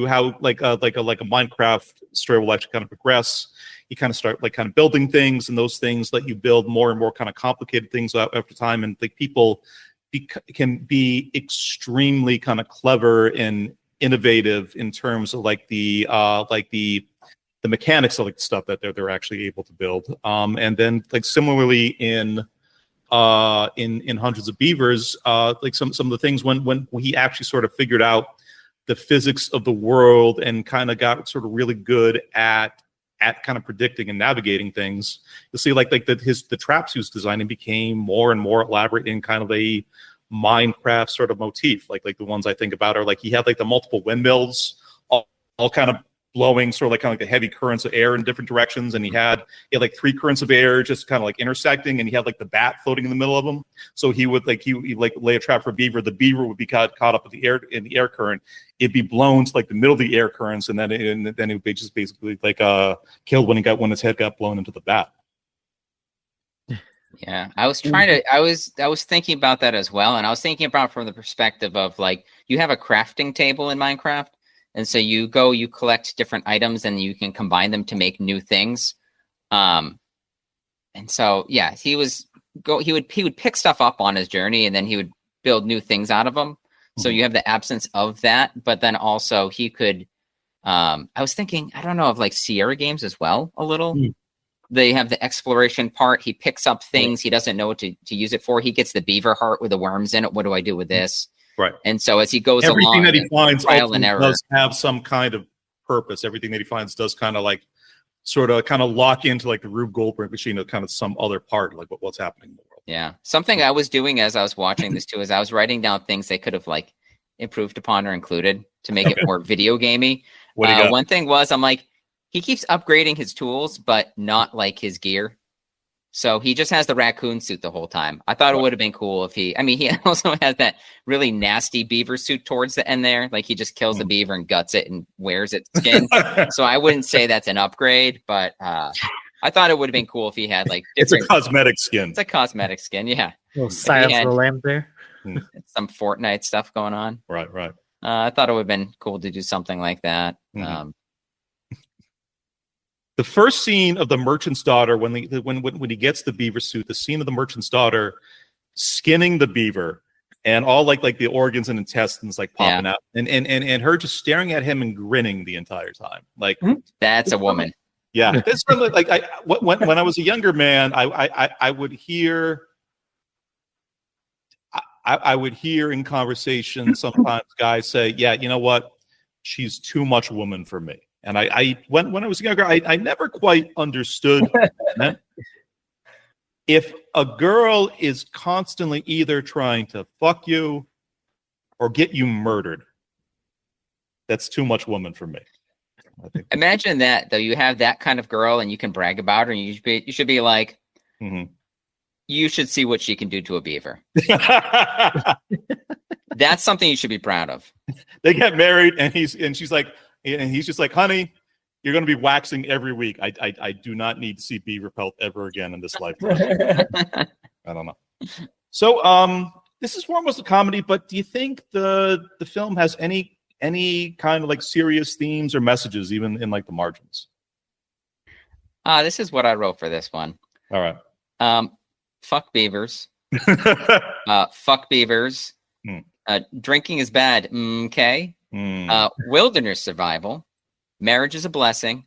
A: how like a Minecraft story will actually kind of progress. You kind of start like kind of building things, and those things let you build more and more kind of complicated things after time. And like people can be extremely kind of clever and innovative in terms of like the mechanics of like the stuff that they're actually able to build. And then like similarly in Hundreds of Beavers, like some of the things when he actually sort of figured out the physics of the world and kind of got sort of really good at kind of predicting and navigating things, you'll see like the traps he was designing became more and more elaborate in kind of a Minecraft sort of motif. Like the ones I think about are like he had like the multiple windmills all kind of blowing sort of like kind of like the heavy currents of air in different directions, and he had like three currents of air just kind of like intersecting, and he had like the bat floating in the middle of them. So he would like he lay a trap for a beaver. The beaver would be caught up in the air current. It'd be blown to like the middle of the air currents, and then it would be just basically like killed when its head got blown into the bat.
B: Yeah, I was thinking about that as well, and I was thinking about from the perspective of like you have a crafting table in Minecraft, and so you collect different items, and you can combine them to make new things. And so yeah, he would pick stuff up on his journey, and then he would build new things out of them. Mm-hmm. So you have the absence of that, but then also he could. I was thinking, I don't know, of like Sierra games as well a little. Mm. They have the exploration part. He picks up things. He doesn't know what to use it for. He gets the beaver heart with the worms in it. What do I do with this?
A: Right.
B: And so as he goes
A: everything
B: along,
A: that he finds
B: trial and error
A: does have some kind of purpose. Everything that he finds does kind of like sort of kind of lock into like the Rube Goldberg machine of kind of some other part, like what's happening in the world.
B: Yeah. Something I was doing as I was watching this too is I was writing down things they could have like improved upon or included to make it more video gamey. One thing was I'm like, he keeps upgrading his tools, but not like his gear. So he just has the raccoon suit the whole time. I thought it would have been cool if he also has that really nasty beaver suit towards the end there. Like he just kills the beaver and guts it and wears its skin. So I wouldn't say that's an upgrade, but I thought it would have been cool if he had like different.
A: It's a cosmetic skin.
B: It's a cosmetic skin, yeah.
C: Little Silence of the Lamb there.
B: Some Fortnite stuff going on.
A: Right.
B: I thought it would have been cool to do something like that. Mm-hmm.
A: The first scene of the merchant's daughter, when he gets the beaver suit, the scene of the merchant's daughter skinning the beaver and all like the organs and intestines like popping out, and her just staring at him and grinning the entire time. Like
B: that's a woman.
A: Yeah, it's really like when I was a younger man, I would hear. I would hear in conversation sometimes guys say, "Yeah, you know what? She's too much woman for me." And I when I was younger, I never quite understood that. If a girl is constantly either trying to fuck you or get you murdered, that's too much woman for me. I think.
B: Imagine that, though. You have that kind of girl and you can brag about her, and you should be like, you should see what she can do to a beaver. That's something you should be proud of. They
A: get married, and he's just like, honey, you're going to be waxing every week. I do not need to see beaver pelt ever again in this lifetime. I don't know. So this is foremost a comedy, but do you think the film has any kind of like serious themes or messages, even in like the margins?
B: This is what I wrote for this one.
A: All right.
B: Fuck beavers. Fuck beavers. Drinking is bad. Okay. Wilderness survival. Marriage is a blessing.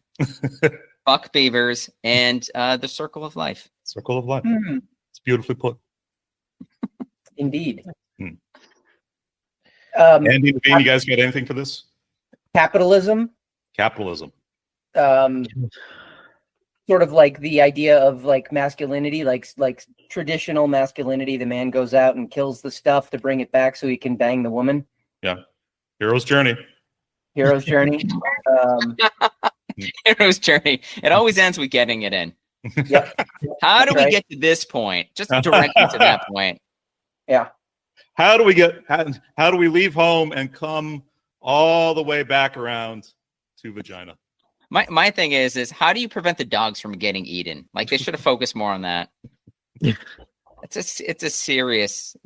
B: Fuck beavers, and the circle of life.
A: Circle of life. It's beautifully put.
D: Indeed.
A: Andy, Naveen, you guys got anything for this?
D: Capitalism. Sort of like the idea of like masculinity, like traditional masculinity. The man goes out and kills the stuff to bring it back so he can bang the woman.
A: Yeah. Hero's journey.
B: Hero's journey. It always ends with getting it in.
D: Yep.
B: How do we get to this point? Just directly to that point.
D: Yeah.
A: How do we leave home and come all the way back around to vagina?
B: My thing is how do you prevent the dogs from getting eaten? Like, they should have focused more on that. It's a serious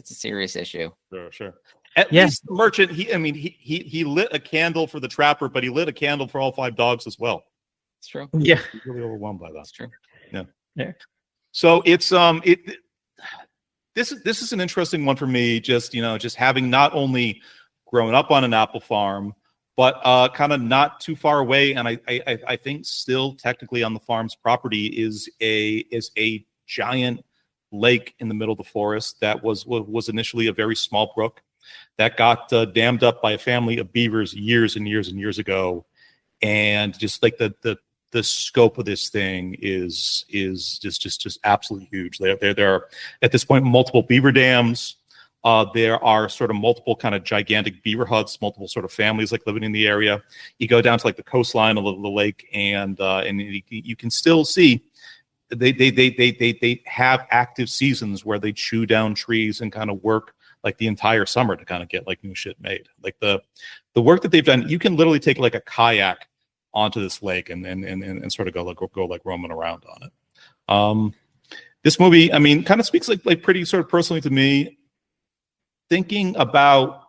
B: issue.
A: Sure. At least the merchant, he lit a candle for the trapper, but he lit a candle for all 5 dogs as well.
B: It's true.
C: Yeah.
A: He's really overwhelmed by that.
B: That's true.
A: Yeah. So it's this is an interesting one for me, just having not only grown up on an apple farm, but kind of not too far away, and I think still technically on the farm's property is a giant lake in the middle of the forest that was initially a very small brook that got dammed up by a family of beavers years and years and years ago, and just like the scope of this thing is just absolutely huge. There are at this point multiple beaver dams. There are sort of multiple kind of gigantic beaver huts, multiple sort of families like living in the area. You go down to like the coastline of the lake, and you can still see they have active seasons where they chew down trees and kind of work like the entire summer to kind of get like new shit made. Like the work that they've done, you can literally take like a kayak onto this lake and sort of go roaming around on it. This movie, I mean, kind of speaks like pretty sort of personally to me. Thinking about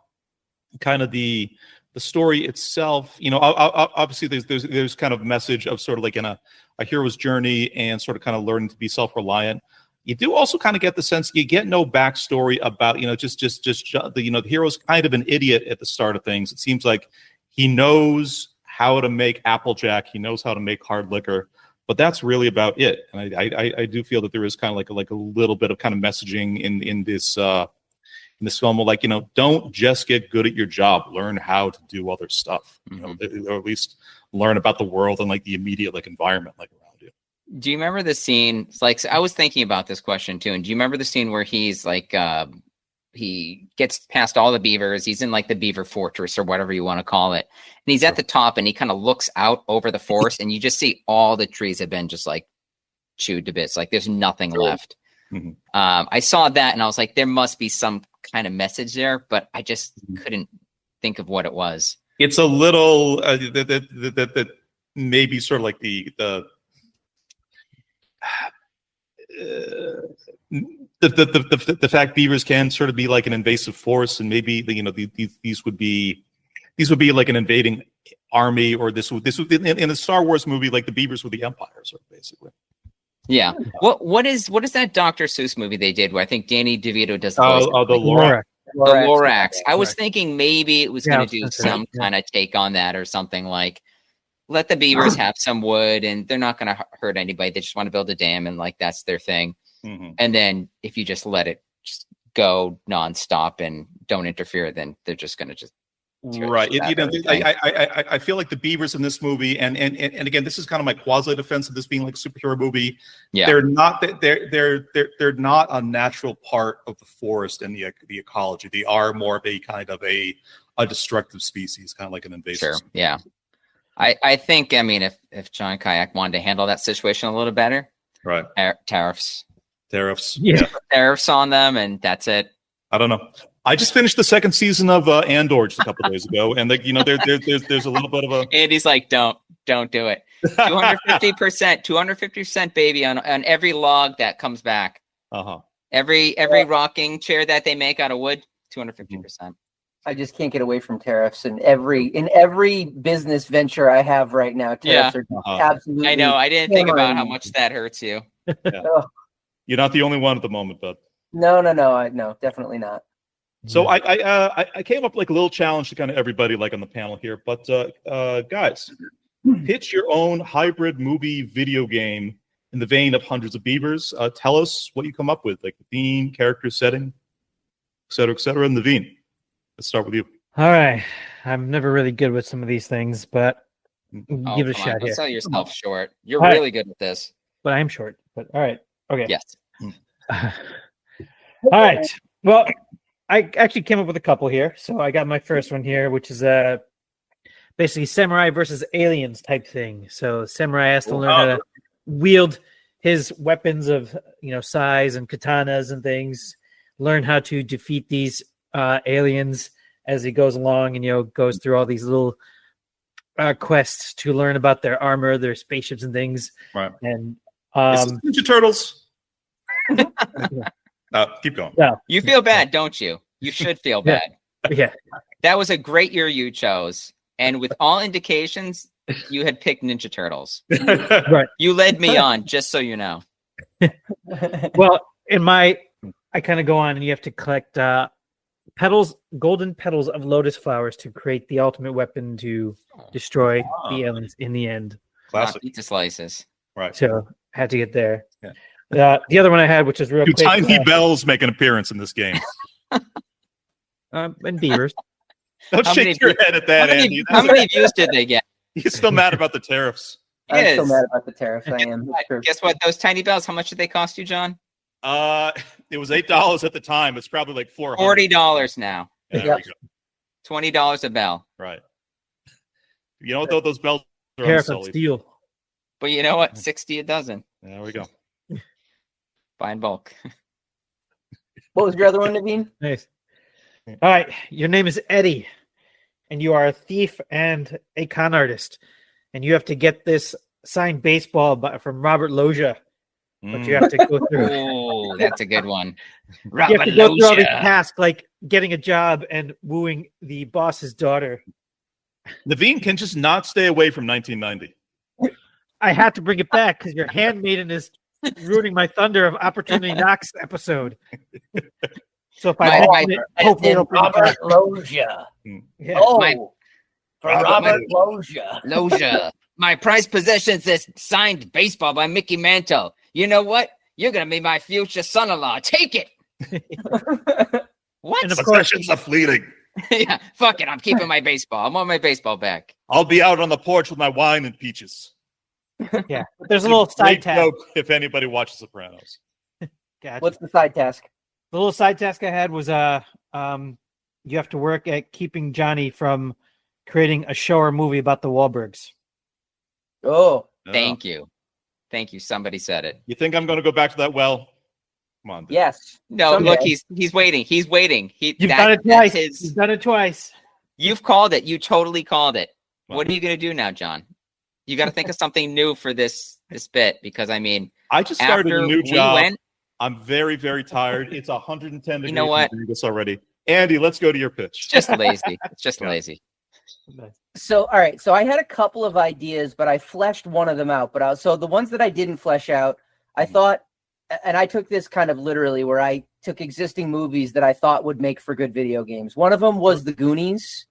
A: kind of the story itself, obviously there's kind of a message of sort of like in a hero's journey and sort of kind of learning to be self-reliant. You do also kind of get the sense you get no backstory about, just the hero's kind of an idiot at the start of things. It seems like he knows how to make Applejack, he knows how to make hard liquor, but that's really about it. And I do feel that there is kind of like a little bit of kind of messaging in this film, like, don't just get good at your job, learn how to do other stuff, or at least learn about the world and like the immediate like environment like around you.
B: Do you remember the scene? It's like, I was thinking about this question too. And do you remember the scene where he's like, he gets past all the beavers, he's in like the beaver fortress or whatever you want to call it, and he's at the top and he kind of looks out over the forest and you just see all the trees have been just like chewed to bits, like there's nothing left. I saw that and I was like, there must be some kind of message there, but I just couldn't think of what it was.
A: It's a little that maybe sort of like the fact beavers can sort of be like an invasive force, and maybe these would be like an invading army, or this would in the Star Wars movie, like the beavers were the Empire, sort of basically.
B: Yeah. What is that Dr. Seuss movie they did where I think Danny DeVito does the
A: Lorax.
B: The Lorax. I was thinking maybe it was going to do some kind of take on that, or something like, let the beavers have some wood and they're not going to hurt anybody. They just want to build a dam and like that's their thing. And then if you just let it just go nonstop and don't interfere, then they're just going to just
A: Right. I feel like the Beavers in this movie, and again, this is kind of my quasi defense of this being like a superhero movie.
B: Yeah.
A: They're not a natural part of the forest and the ecology. They are more of a kind of a destructive species, kind of like an invasive.
B: Sure.
A: species.
B: Yeah. I think, I mean, if John Kayak wanted to handle that situation a little better,
A: right?
B: Tariffs.
C: Yeah.
B: Tariffs on them, and that's it.
A: I don't know. I just finished the second season of Andor just a couple days ago, and there's a little bit of a.
B: Andy's like, don't do it. 250%, baby, on every log that comes back. Every rocking chair that they make out of wood, 250%.
D: I just can't get away from tariffs, and every business venture I have right now, tariffs are absolutely.
B: I know. I didn't think about how much that hurts you.
A: Yeah. You're not the only one at the moment, bud.
D: No, definitely not.
A: So I came up like a little challenge to kind of everybody like on the panel here, but guys, pitch your own hybrid movie video game in the vein of Hundreds of Beavers. Tell us what you come up with, like the theme, character setting, et cetera, and the Naveen. Let's start with you.
C: All right. I'm never really good with some of these things, but give it a shot here.
B: Don't sell yourself short. You're
C: All
B: really good at this.
C: But I'm short. But all right. Okay.
B: Yes.
C: All right. Well, I actually came up with a couple here. So I got my first one here, which is basically samurai versus aliens type thing. So samurai has to learn how to wield his weapons of size and katanas and things, learn how to defeat these aliens as he goes along, and goes through all these little quests to learn about their armor, their spaceships and things.
A: Right.
C: And
A: Ninja Turtles. Keep going.
C: Yeah.
B: You feel bad, don't you? You should feel bad.
C: Yeah.
B: That was a great year you chose. And with all indications, you had picked Ninja Turtles.
C: Right.
B: You led me on, just so you know.
C: Well, I kind of go on, and you have to collect golden petals of lotus flowers to create the ultimate weapon to destroy the aliens in the end.
A: Classic.
B: Pizza slices.
A: Right.
C: So had to get there.
A: Yeah.
C: The other one I had, which is real
A: Do
C: quick.
A: tiny bells make an appearance in this game?
C: And beavers.
A: Don't shake your head at that, Andy.
B: How many views did they get?
A: You're still mad about the tariffs.
D: I'm still mad about the tariffs. I am.
B: Guess what? Those tiny bells, how much did they cost you, John?
A: It was $8 at the time. It's probably like
B: $40 now.
A: Yeah, there we go.
B: $20 a bell.
A: Right. You know what? Those bells are
C: Tariff on
A: unsullied.
C: steel.
B: But you know what? $60 a dozen.
A: There we go.
B: Buy in bulk.
D: What was your other one, Naveen?
C: Nice. All right. Your name is Eddie, and you are a thief and a con artist, and you have to get this signed baseball from Robert Loggia. But you have to go through.
B: Oh, that's a good one.
C: You have to go through all these tasks, like getting a job and wooing the boss's daughter.
A: Naveen can just not stay away from 1990.
C: I had to bring it back because your handmaiden is ruining my thunder of Opportunity Knocks episode. So if hopefully it'll bring it
D: Robert
C: back.
D: Loggia.
C: Yeah.
D: Robert Loggia.
B: Loggia. My prized possession is this signed baseball by Mickey Mantle. You know what? You're going to be my future son-in-law. Take it. What?
C: And of course,
A: Possessions are fleeting.
B: Yeah, fuck it. I'm keeping my baseball. I want my baseball back.
A: I'll be out on the porch with my wine and peaches.
C: yeah. There's a little side task.
A: Joke if anybody watches Sopranos.
C: Gotcha.
D: What's the side task?
C: The little side task I had was you have to work at keeping Johnny from creating a show or movie about the Wahlbergs.
D: Oh,
B: Thank you. Somebody said it.
A: You think I'm going to go back to that well? Come on. Dude.
D: yes.
B: No,
D: Someday.
B: look, he's waiting.
C: You've done it twice. You've done it twice.
B: You've called it. You totally called it.
A: Wow.
B: What are you going to do now, John? You got to think of something new for this bit, because I mean,
A: I just started a new job.
B: Went,
A: I'm very, very tired. It's 110 degrees.
B: You know what?
A: in Vegas already. Andy, let's go to your pitch.
B: it's just lazy. It's just lazy.
D: So, all right. So I had a couple of ideas, but I fleshed one of them out. But so the ones that I didn't flesh out, I thought, and I took this kind of literally, where I took existing movies that I thought would make for good video games. One of them was The Goonies.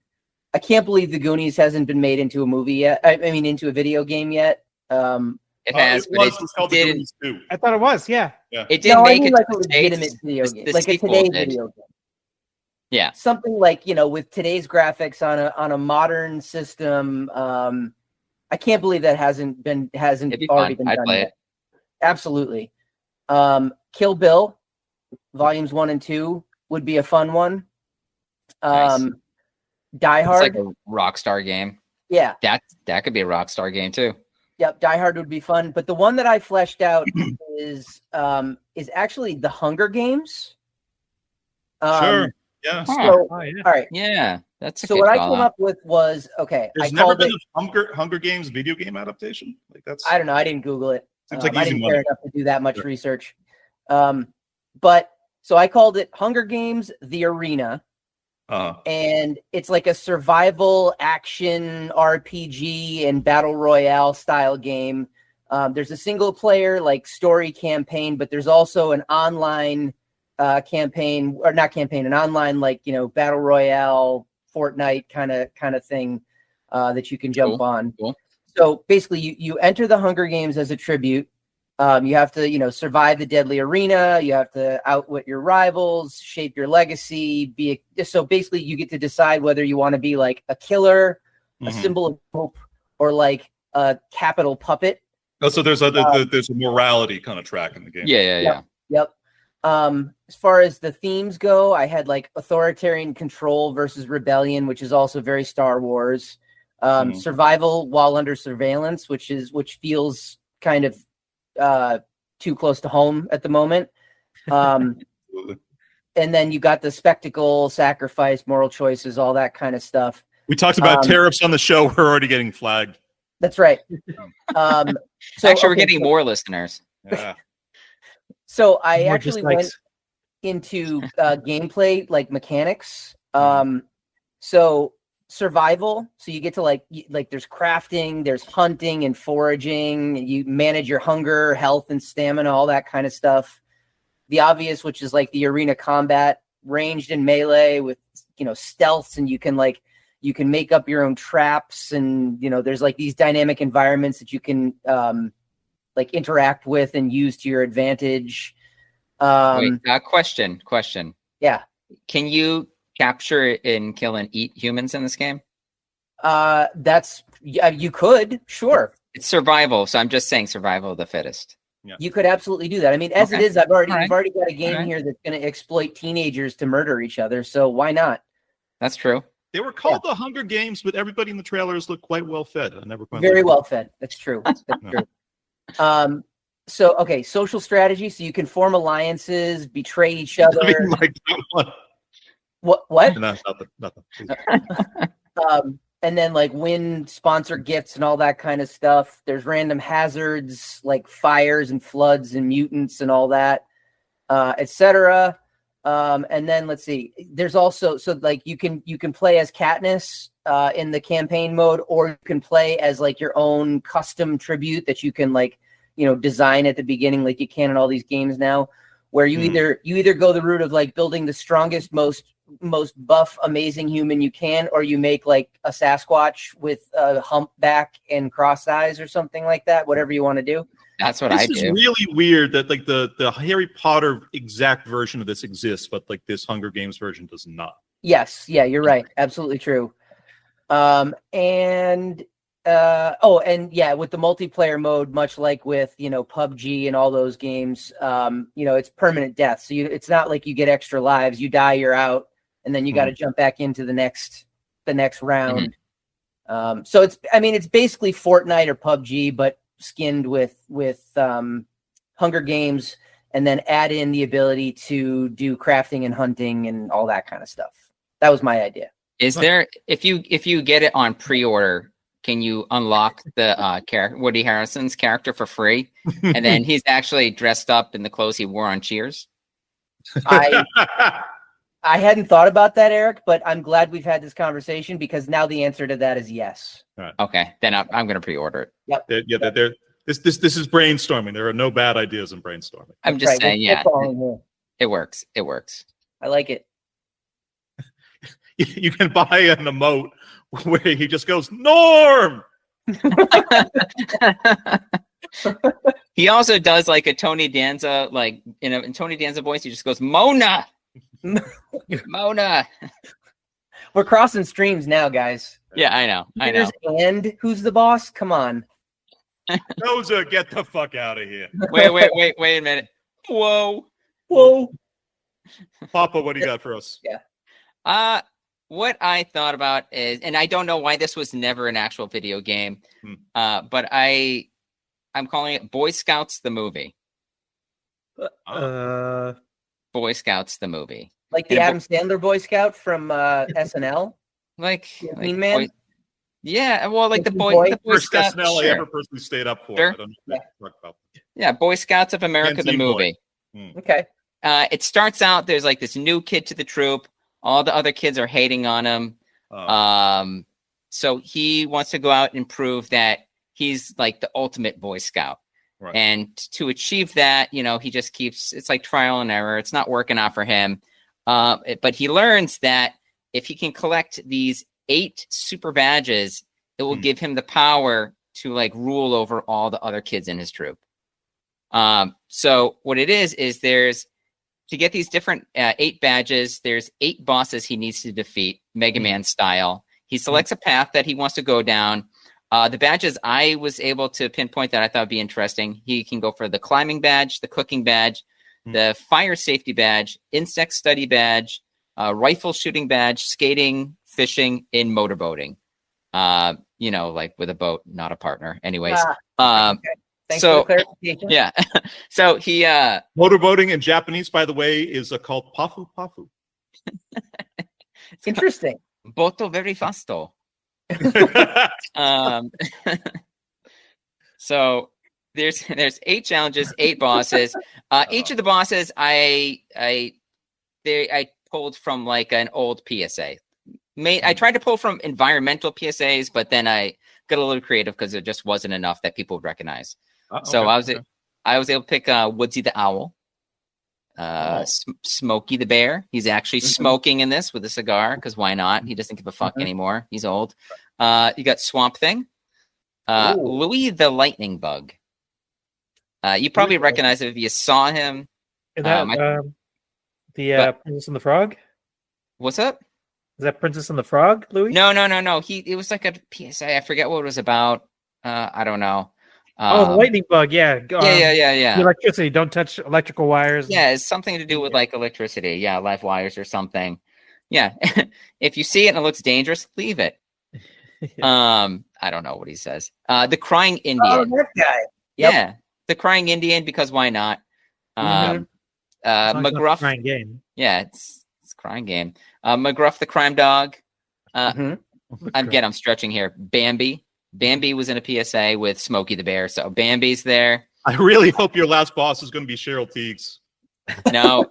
D: I can't believe The Goonies hasn't been made into a movie yet. I mean, into a video game yet.
B: It has, but
A: It's called The
B: didn't.
A: Goonies 2.
C: I thought it was, yeah.
B: It didn't make it
D: like
B: to
D: a
B: the States.
D: legitimate video game,
B: The
D: like a
B: sequel
D: today
B: did.
D: video game.
B: Yeah.
D: Something like, with today's graphics on a modern system, I can't believe that hasn't already been
B: I'd
D: done
B: play
D: yet.
B: it.
D: Absolutely. Kill Bill, volumes 1 and 2 would be a fun one.
B: Nice.
D: Die Hard.
B: It's like a Rockstar game.
D: Yeah.
B: That could be a Rockstar game too.
D: Yep, Die Hard would be fun. But the one that I fleshed out is actually the Hunger Games.
A: Sure. Yeah.
D: So,
C: Oh, yeah.
D: all right.
B: Yeah, that's a
D: So
B: good
D: what I
B: call
D: came
B: out.
D: up with was, okay,
A: There's
D: I
A: never
D: called
A: been
D: it,
A: a Hunger Games video game adaptation. Like that's.
D: I don't know, I didn't Google it.
A: Seems like
D: I
A: easy
D: didn't
A: money.
D: care enough to do that much
A: Sure.
D: research. But so I called it Hunger Games: The Arena. And it's like a survival action RPG and battle royale style game. There's a single player like story campaign, but there's also an online campaign, or not campaign, an online battle royale Fortnite kind of thing that you can jump on.
B: Cool.
D: So basically, you enter the Hunger Games as a tribute. You have to, survive the deadly arena. You have to outwit your rivals, shape your legacy. So basically, you get to decide whether you want to be like a killer, a symbol of hope, or like a capital puppet.
A: Oh, so there's a morality kind of track in the game.
B: Yeah.
D: Yep. As far as the themes go, I had like authoritarian control versus rebellion, which is also very Star Wars. Survival while under surveillance, which feels kind of too close to home at the moment. And then you got the spectacle, sacrifice, moral choices, all that kind of stuff.
A: We talked about tariffs on the show. We're already getting flagged.
D: That's right. So
B: Actually, we're getting more listeners.
A: Yeah.
D: So I
C: More
D: actually
C: dislikes.
D: went into gameplay, like mechanics. So survival. So you get to like there's crafting, there's hunting and foraging. You manage your hunger, health, and stamina, all that kind of stuff. The obvious, which is like the arena combat, ranged and melee with stealths, and you can make up your own traps, and there's like these dynamic environments that you can like interact with and use to your advantage.
B: Wait, question.
D: Yeah.
B: Can you capture and kill and eat humans in this game?
D: You could, sure.
B: It's survival, so I'm just saying survival of the fittest.
A: Yeah.
D: You could absolutely do that. I mean, as it is, you've already got a game
B: All
D: here that's going to exploit teenagers to murder each other. So why not?
B: That's true.
A: They were called the Hunger Games, but everybody in the trailers looked quite well fed. I never quite
D: Very well fed. That's true. That's true. So okay, social strategy. So you can form alliances, betray each other.
A: I mean, like that one.
D: What?
A: No, nothing.
D: And then like win sponsor gifts and all that kind of stuff. There's random hazards like fires and floods and mutants and all that, etc. And then let's see. There's also you can play as Katniss in the campaign mode, or you can play as like your own custom tribute that you can design at the beginning, like you can in all these games now, where you either go the route of like building the strongest, most buff, amazing human you can, or you make like a Sasquatch with a humpback and cross eyes or something like that. Whatever you want to do.
B: That's what I do.
A: This is really weird that like the Harry Potter exact version of this exists, but like this Hunger Games version does not.
D: Yes, yeah, you're right. Absolutely true. And with the multiplayer mode, much like with PUBG and all those games, it's permanent death. So it's not like you get extra lives. You die, you're out, and then you got to jump back into the next round. So it's basically Fortnite or PUBG, but skinned with Hunger Games, and then add in the ability to do crafting and hunting and all that kind of stuff. That was my idea.
B: Is there, if you get it on pre-order, can you unlock the Woody Harrelson's character for free, and then he's actually dressed up in the clothes he wore on Cheers?
D: I hadn't thought about that, Eric, but I'm glad we've had this conversation, because now the answer to that is yes.
A: Right.
B: Okay, then I'm going to pre-order it.
D: Yep.
A: This is brainstorming. There are no bad ideas in brainstorming.
B: I'm just saying,
D: We're following here.
B: it works. It works.
D: I like it.
A: You can buy an emote where he just goes, Norm!
B: He also does like a Tony Danza, like in Tony Danza voice, he just goes, Mona! Mona.
D: We're crossing streams now, guys.
B: Yeah, I know.
D: And who's the boss? Come on.
A: Doza, get the fuck out of here.
B: Wait a minute. Whoa.
A: Papa, what do you got for us?
D: Yeah.
B: What I thought about is, and I don't know why this was never an actual video game, but I'm calling it Boy Scouts the movie. Boy Scouts the movie.
D: Like the Adam Sandler Boy Scout from SNL?
B: Like
D: Mean Man?
B: Yeah, well, like the Boy
A: First
B: Scouts.
A: SNL I ever personally stayed up for.
B: Sure.
A: I don't know what to talk about.
B: Yeah, Boy Scouts of America, the movie.
D: Okay.
B: It starts out, there's like this new kid to the troop. All the other kids are hating on him. So he wants to go out and prove that he's like the ultimate Boy Scout.
A: Right.
B: And to achieve that, he just keeps, it's like trial and error. It's not working out for him. But he learns that if he can collect these 8 super badges, it will give him the power to like rule over all the other kids in his troop. So what it is there's, to get these different 8 badges, there's 8 bosses he needs to defeat, Mega Man style. He selects a path that he wants to go down. The badges I was able to pinpoint that I thought would be interesting. He can go for the climbing badge, the cooking badge, the fire safety badge, insect study badge, rifle shooting badge, skating, fishing, in motorboating. Like with a boat, not a partner. Anyways.
D: Okay. Thanks for the clarification.
B: Yeah. So he
A: motorboating in Japanese, by the way, is called pafu pafu.
D: Interesting.
B: Boto very fasto. So there's 8 challenges, 8 bosses. Each of the bosses I pulled from like an old PSA. I tried to pull from environmental PSAs, but then I got a little creative because there just wasn't enough that people would recognize. So I was able to pick Woodsy the Owl, Smokey the Bear. He's actually smoking in this with a cigar because why not? He doesn't give a fuck anymore. He's old. You got Swamp Thing, Louis the Lightning Bug. You probably recognize it if you saw him.
C: The Princess and the Frog.
B: What's up?
C: Is that Princess and the Frog, Louis?
B: No. It was like a PSA. I forget what it was about. I don't know.
C: The lightning bug, yeah.
B: Yeah.
C: Electricity, don't touch electrical wires.
B: Yeah, it's something to do with like electricity. Yeah, live wires or something. Yeah. If you see it and it looks dangerous, leave it. I don't know what he says. The Crying Indian.
D: Oh, that guy. Yep.
B: Yeah. The Crying Indian, because why not? McGruff.
C: Crying game.
B: Yeah, it's Crying Game. McGruff the Crime Dog. I'm stretching here. Bambi was in a PSA with Smokey the Bear, so Bambi's there.
A: I really hope your last boss is going to be Cheryl Teagues.
B: No,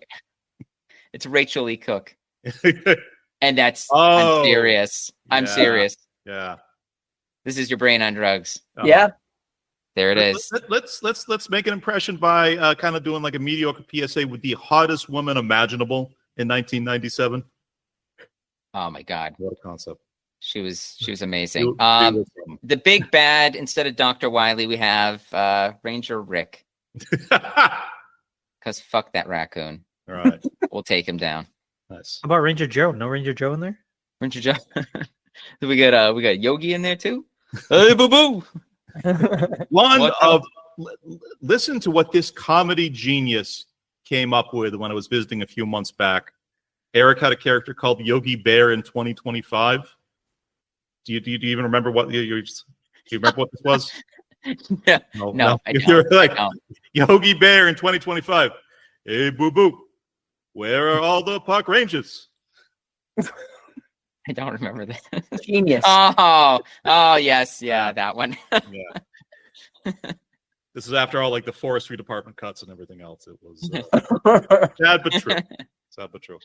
B: it's Rachel E. Cook, and that's I'm serious. I'm serious.
A: Yeah,
B: this is your brain on drugs.
D: Yeah,
B: there it is.
A: Let's make an impression by kind of doing like a mediocre PSA with the hottest woman imaginable in 1997.
B: Oh my God,
A: what a concept!
B: She was amazing. The big bad, instead of Dr. Wily, we have Ranger Rick. Because fuck that raccoon.
A: All right.
B: We'll take him down.
A: Nice.
C: How about Ranger Joe? No Ranger Joe in there?
B: Ranger Joe. we got Yogi in there too. Hey, boo boo.
A: Listen to what this comedy genius came up with when I was visiting a few months back. Eric had a character called Yogi Bear in 2025. Do you even remember what do you remember what this was?
B: No.
A: You're like Yogi Bear in 2025. Hey, boo boo, where are all the park rangers?
B: I don't remember that.
D: Genius.
B: Oh, yes, yeah, that one.
A: Yeah. This is after all like the forestry department cuts and everything else. It was sad but true. Sad but true.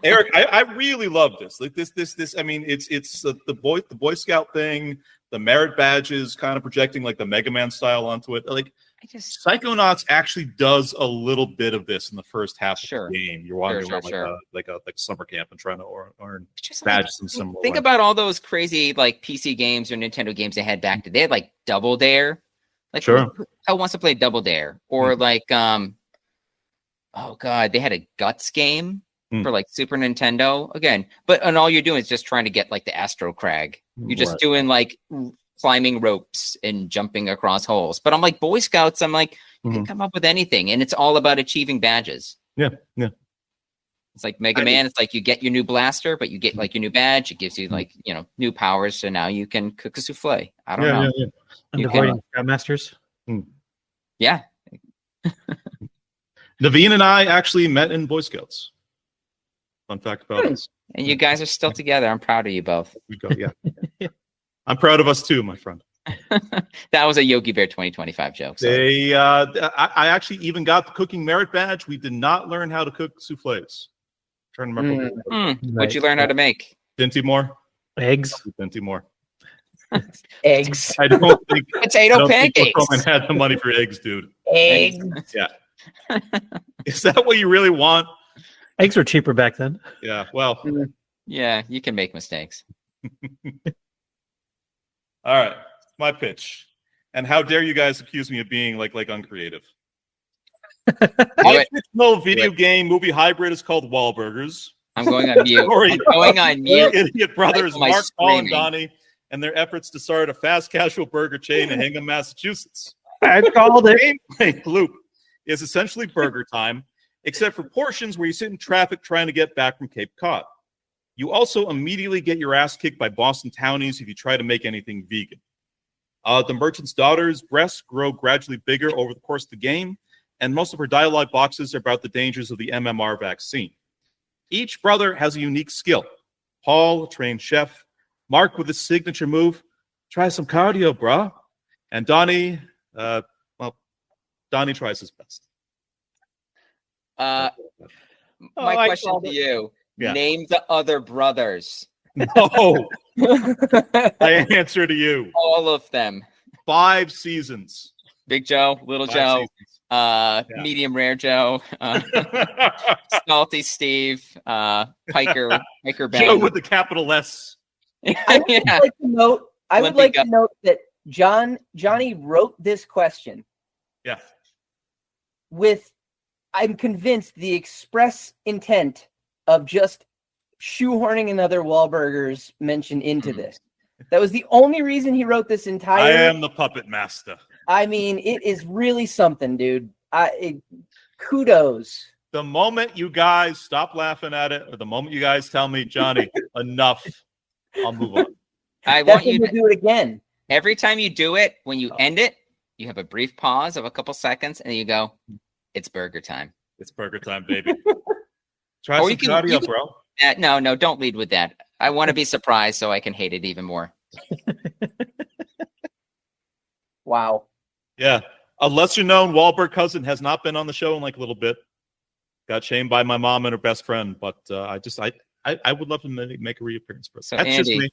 A: Eric, I really love this. Like this. I mean, it's the Boy Scout thing, the merit badges, kind of projecting like the Mega Man style onto it. Like Psychonauts actually does a little bit of this in the first half of the game. You're wandering around like a summer camp and trying to earn badges in similar.
B: Think about all those crazy like PC games or Nintendo games they had back then. They had like Double Dare. Like who wants to play Double Dare? Or like oh god, they had a Guts game. for like Super Nintendo again. And all you're doing is just trying to get like the Astro Crag. You're just doing like climbing ropes and jumping across holes. But I'm like Boy Scouts. I'm like, you can come up with anything, and it's all about achieving badges.
A: Yeah.
B: It's like Mega Man. It's like you get your new blaster, but you get like your new badge. It gives you like new powers. So now you can cook a souffle. I don't know.
C: Yeah. And avoiding Scoutmasters.
B: Yeah.
A: Naveen and I actually met in Boy Scouts. Fun fact about us.
B: And you guys are still together. I'm proud of you both.
A: We go, yeah. I'm proud of us too, my friend.
B: That was a Yogi Bear 2025 joke. So.
A: I actually even got the cooking merit badge. We did not learn how to cook souffles. Trying to remember.
B: What'd you learn how to make?
A: Dinty more.
C: Eggs.
A: Dinty more.
D: Eggs.
A: I don't think
B: potato pancakes.
A: Someone had the money for eggs, dude.
D: Eggs.
A: Yeah. Is that what you really want?
C: Eggs were cheaper back then.
A: Yeah. Well.
B: Yeah, you can make mistakes.
A: All right. My pitch. And how dare you guys accuse me of being like uncreative? My fictional video game movie hybrid is called Wahlburgers.
B: I'm going on mute. I'm going on mute.
A: Idiot brothers Mark, Paul, and
B: screaming.
A: Donnie, and their efforts to start a fast casual burger chain in Hingham, Massachusetts.
C: I called it.
A: Gameplay loop is essentially burger time, except for portions where you sit in traffic trying to get back from Cape Cod. You also immediately get your ass kicked by Boston townies if you try to make anything vegan. The merchant's daughter's breasts grow gradually bigger over the course of the game, and most of her dialogue boxes are about the dangers of the MMR vaccine. Each brother has a unique skill. Paul, a trained chef. Mark with his signature move, try some cardio, brah. And Donnie, Donnie tries his best.
B: My question to you.
A: Yeah.
B: Name the other brothers.
A: No. I answer to you.
B: All of them.
A: 5 seasons.
B: Big Joe, Little
A: 5
B: Joe,
A: seasons.
B: Medium Rare Joe, Salty Steve, Piker Bang.
A: Joe with the capital S.
D: I would like to note that Johnny wrote this question.
A: Yeah.
D: With, I'm convinced, the express intent of just shoehorning another Wahlburgers mention into this. That was the only reason he wrote this entire.
A: I am the puppet master.
D: I mean, it is really something, dude. Kudos.
A: The moment you guys stop laughing at it, or the moment you guys tell me, Johnny, enough, I'll move on.
B: I want you
D: to do it again.
B: Every time you do it, when you end it, you have a brief pause of a couple seconds, and you go, "It's burger time."
A: It's burger time, baby. Try some cardio, bro.
B: No, don't lead with that. I want to be surprised so I can hate it even more.
D: Wow.
A: Yeah. A lesser-known Wahlberg cousin has not been on the show in like a little bit. Got shamed by my mom and her best friend, but I would love to make a reappearance. But
B: so
A: that's
B: Andy,
A: just me.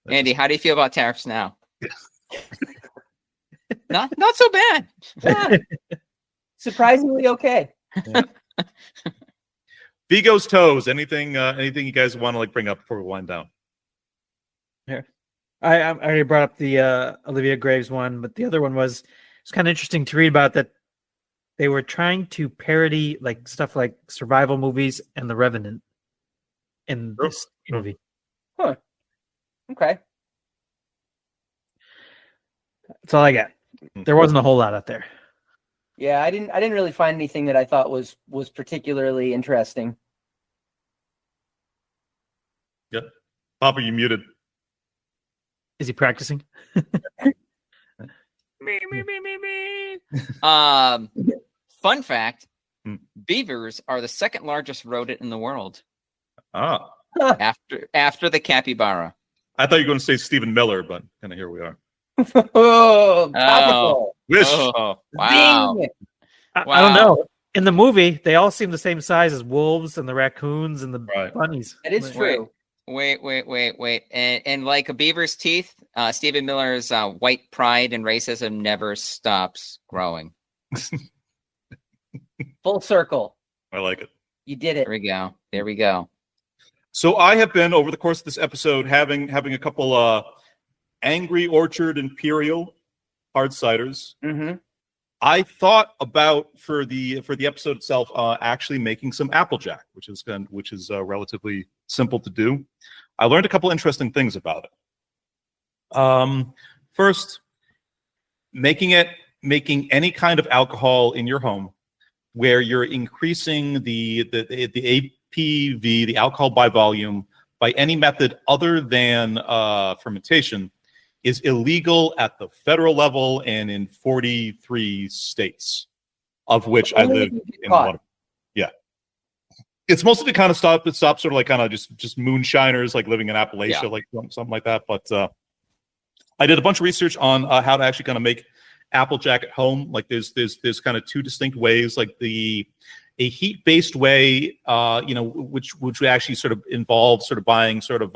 B: Andy, how do you feel about tariffs now? not so bad.
D: Surprisingly okay.
A: Yeah. Vigo's toes. Anything you guys want to like bring up before we wind down?
C: Here, I already brought up the Olivia Graves one, but the other one was it's kind of interesting to read about that. They were trying to parody like stuff like survival movies and The Revenant in this movie.
D: Huh. Okay.
C: That's all I got. There wasn't a whole lot out there.
D: Yeah, I didn't really find anything that I thought was particularly interesting.
A: Yep. Papa, you muted.
C: Is he practicing?
B: Me. Fun fact: Beavers are the second largest rodent in the world.
A: Ah.
B: After the capybara.
A: I thought you were going to say Stephen Miller, but kind of here we are.
D: Oh, topical.
A: Wish.
B: Oh, wow.
C: I don't know. In the movie, they all seem the same size as wolves and the raccoons and the bunnies.
D: That is true.
B: Wait. And like a beaver's teeth, Stephen Miller's white pride and racism never stops growing.
D: Full circle.
A: I like it.
D: You did it.
B: There we go.
A: So I have been, over the course of this episode, having a couple Angry Orchard Imperial hard ciders.
D: Mm-hmm.
A: I thought about for the episode itself actually making some Applejack, which is relatively simple to do. I learned a couple interesting things about it. First, making any kind of alcohol in your home where you're increasing the APV, the alcohol by volume, by any method other than fermentation is illegal at the federal level and in 43 states, of which I live in one. Yeah. It's mostly to kind of stop sort of like kind of just moonshiners like living in Appalachia, like something like that. But I did a bunch of research on how to actually kind of make Applejack at home. Like there's kind of two distinct ways, like a heat-based way, which would actually sort of involve sort of buying sort of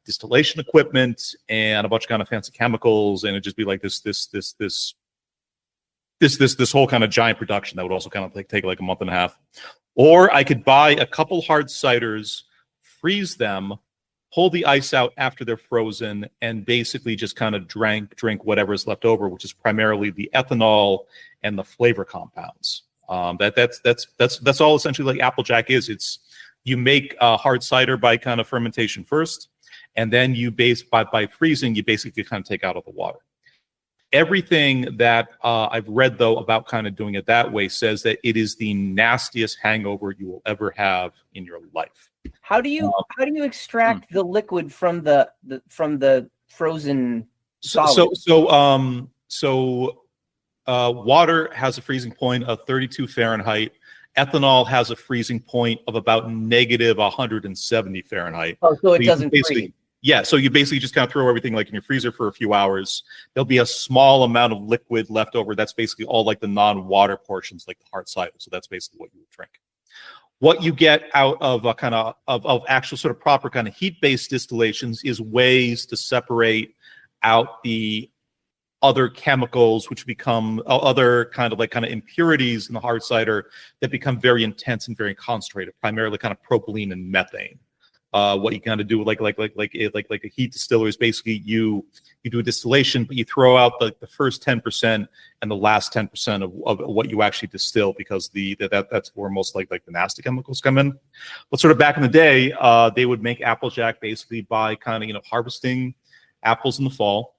A: distillation equipment and a bunch of kind of fancy chemicals, and it'd just be like this whole kind of giant production that would also kind of take like a month and a half. Or I could buy a couple hard ciders, freeze them, pull the ice out after they're frozen, and basically just kind of drink whatever is left over, which is primarily the ethanol and the flavor compounds. That's all essentially like Applejack is. It's you make hard cider by kind of fermentation first, and then you by freezing, you basically kind of take out all the water. Everything that I've read though about kind of doing it that way says that it is the nastiest hangover you will ever have in your life.
D: How do you extract the liquid from the frozen solid?
A: Water has a freezing point of 32 Fahrenheit. Ethanol has a freezing point of about negative 170 Fahrenheit.
D: Oh, so it doesn't freeze.
A: Yeah, so you basically just kind of throw everything like in your freezer for a few hours. There'll be a small amount of liquid left over. That's basically all like the non-water portions, like the hard cider. So that's basically what you would drink. What you get out of a kind of actual sort of proper kind of heat-based distillations is ways to separate out the other chemicals, which become other kind of impurities in the hard cider that become very intense and very concentrated, primarily kind of propylene and methane. What you kind of do like a heat distiller is basically you do a distillation, but you throw out the first 10% and the last 10% of what you actually distill, because that's where most like the nasty chemicals come in. But sort of back in the day, they would make Applejack basically by kind of harvesting apples in the fall,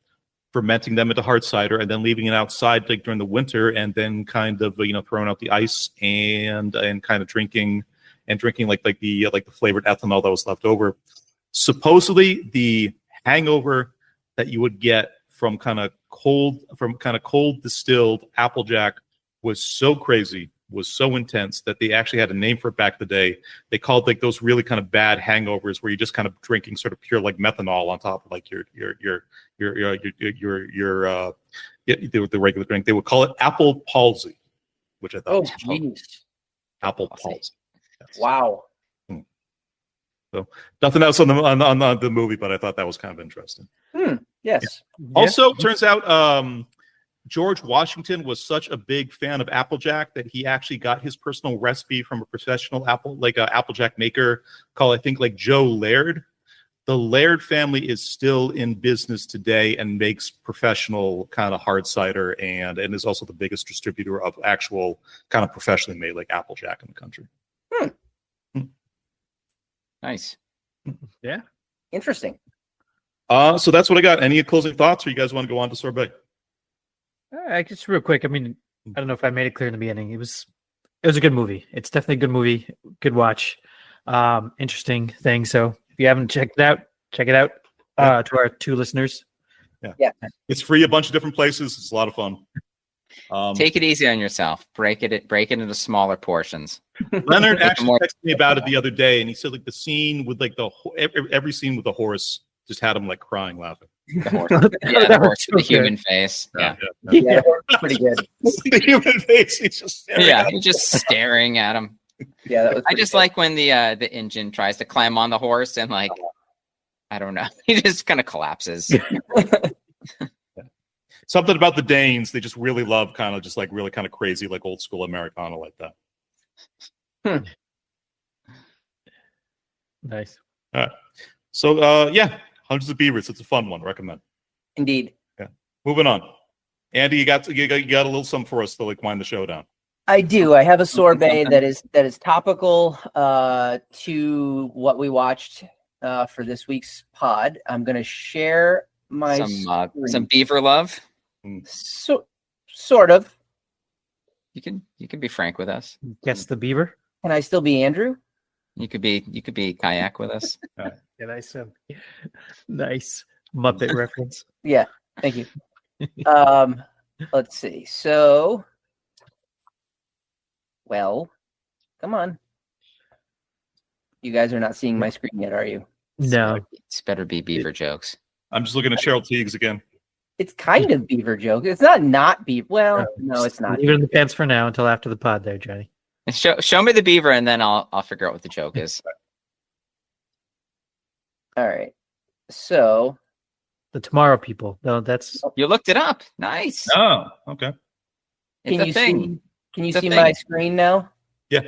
A: fermenting them into hard cider, and then leaving it outside like during the winter, and then kind of throwing out the ice and kind of drinking like the flavored ethanol that was left over. Supposedly, the hangover that you would get from kind of cold distilled Applejack was so crazy, was so intense that they actually had a name for it back in the day. They called like those really kind of bad hangovers where you're just kind of drinking sort of pure like methanol on top of like your the regular drink. They would call it apple palsy, which I thought was apple palsy. Yes.
D: Wow.
A: So nothing else on the movie, but I thought that was kind of interesting.
D: Yes.
A: Yeah. Also, turns out George Washington was such a big fan of Applejack that he actually got his personal recipe from a professional Applejack maker called, I think, like Joe Laird. The Laird family is still in business today and makes professional kind of hard cider and is also the biggest distributor of actual kind of professionally made like Applejack in the country.
B: Nice.
C: Yeah.
D: Interesting.
A: So that's what I got. Any closing thoughts, or you guys want to go on to sorbet?
C: Just real quick. I mean, I don't know if I made it clear in the beginning. It was a good movie. It's definitely a good movie. Good watch. Interesting thing. So if you haven't checked it out, check it out. To our two listeners.
A: Yeah. It's free a bunch of different places. It's a lot of fun.
B: Take it easy on yourself. Break it into smaller portions.
A: Leonard actually texted me about it the other day, and he said like the scene with like every scene with the horse just had him like crying laughing.
B: The horse, the horse with the human face. Yeah,
D: pretty good.
A: The human face. He's just
B: he's just staring at him.
D: Yeah, that was
B: I just like when the engine tries to climb on the horse and like I don't know, he just kind of collapses.
A: Something about the Danes, they just really love kind of just like really kind of crazy, like old school Americana like that.
C: Nice.
A: All right. So, Hundreds of Beavers. It's a fun one. Recommend.
D: Indeed.
A: Yeah. Moving on. Andy, you got a little something for us to like wind the show down.
D: I do. I have a sorbet that is topical to what we watched for this week's pod. I'm going to share my
B: some beaver love.
D: Sort of.
B: You can be frank with us.
C: Guess the beaver.
D: Can I still be Andrew?
B: You could be kayak with us.
C: Nice Muppet reference.
D: Yeah, thank you. Let's see. So, well, come on. You guys are not seeing my screen yet, are you?
C: No.
B: It's better be beaver jokes.
A: I'm just looking at Cheryl Teagues again.
D: It's kind of beaver joke. It's not beaver. Well, no, it's not.
C: Leave it in the pants for now until after the pod there, Johnny.
B: Show me the beaver and then I'll figure out what the joke is.
D: All right. So
C: the Tomorrow People. No, that's
B: you looked it up. Nice.
A: Oh, okay.
B: It's a thing.
D: Can you see my screen now?
A: Yeah.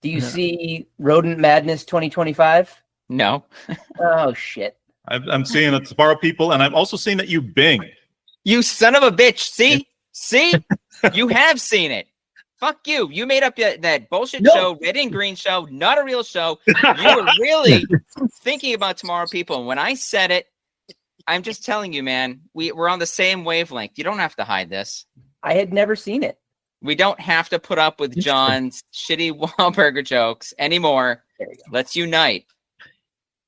D: Do you see Rodent Madness 2025?
B: No.
D: Oh shit.
A: I'm seeing the Tomorrow People, and I'm also seeing that you Bing.
B: You son of a bitch. See? You have seen it. Fuck you. You made up that bullshit show, Red and Green show, not a real show. You were really thinking about Tomorrow People. And when I said it, I'm just telling you, man, we're on the same wavelength. You don't have to hide this.
D: I had never seen it.
B: We don't have to put up with John's shitty Wahlburger jokes anymore. Let's unite.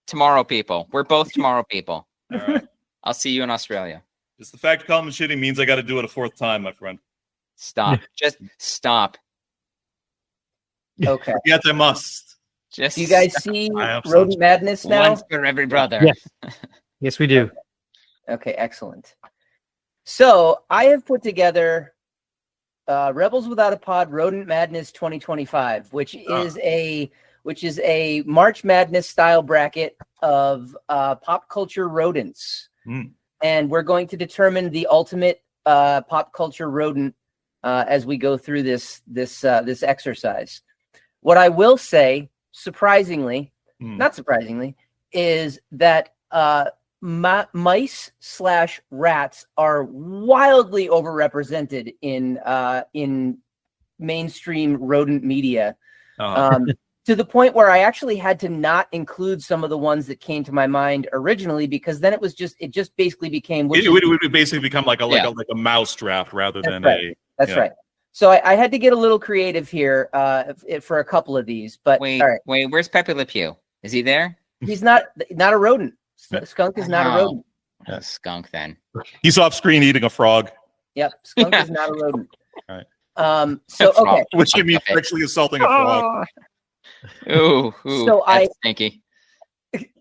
B: Tomorrow People. We're both Tomorrow People.
A: All right.
B: I'll see you in Australia.
A: Just the fact of calling me shitty means I got to do it a fourth time, my friend.
B: Stop. Just stop.
D: Okay.
A: Yes, I must.
B: Just
D: do you guys see Rodent Madness now?
B: Once for every brother.
C: Yes. Yes, we do.
D: Okay, excellent. So I have put together Rebels Without a Pod Rodent Madness 2025, which is a March Madness style bracket of pop culture rodents. And we're going to determine the ultimate pop culture rodent as we go through this exercise. What I will say, surprisingly, not surprisingly, is that mice/rats are wildly overrepresented in mainstream rodent media. To the point where I actually had to not include some of the ones that came to my mind originally, because then it just basically became.
A: It would basically become like a mouse draft rather than a.
D: That's right. So I had to get a little creative here for a couple of these. But
B: wait,
D: all right.
B: Where's Pepe Le Pew? Is he there?
D: He's not a rodent. Skunk is not a rodent.
B: A skunk then.
A: He's off screen eating a frog.
D: Yep, skunk is not a rodent.
A: All right.
D: So okay,
A: which can mean sexually assaulting a frog.
B: Ooh,
D: so
B: that's stinky.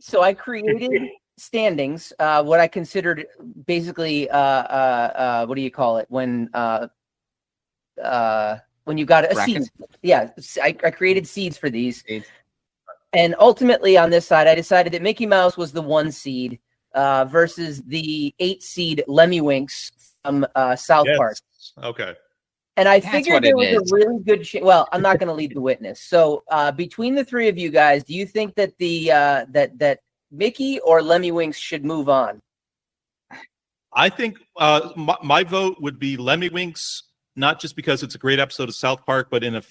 D: So I created standings, what I considered basically what do you call it when you got a seed. Yeah, I created seeds for these. And ultimately on this side, I decided that Mickey Mouse was the 1 seed versus the 8 seed Lemmy-Winks from South Park.
A: Okay.
D: And I figured there was a really good well, I'm not going to lead the witness. So between the three of you guys, do you think that the that Mickey or Lemmy-Winks should move on?
A: I think my vote would be Lemmy-Winks, not just because it's a great episode of South Park, but in a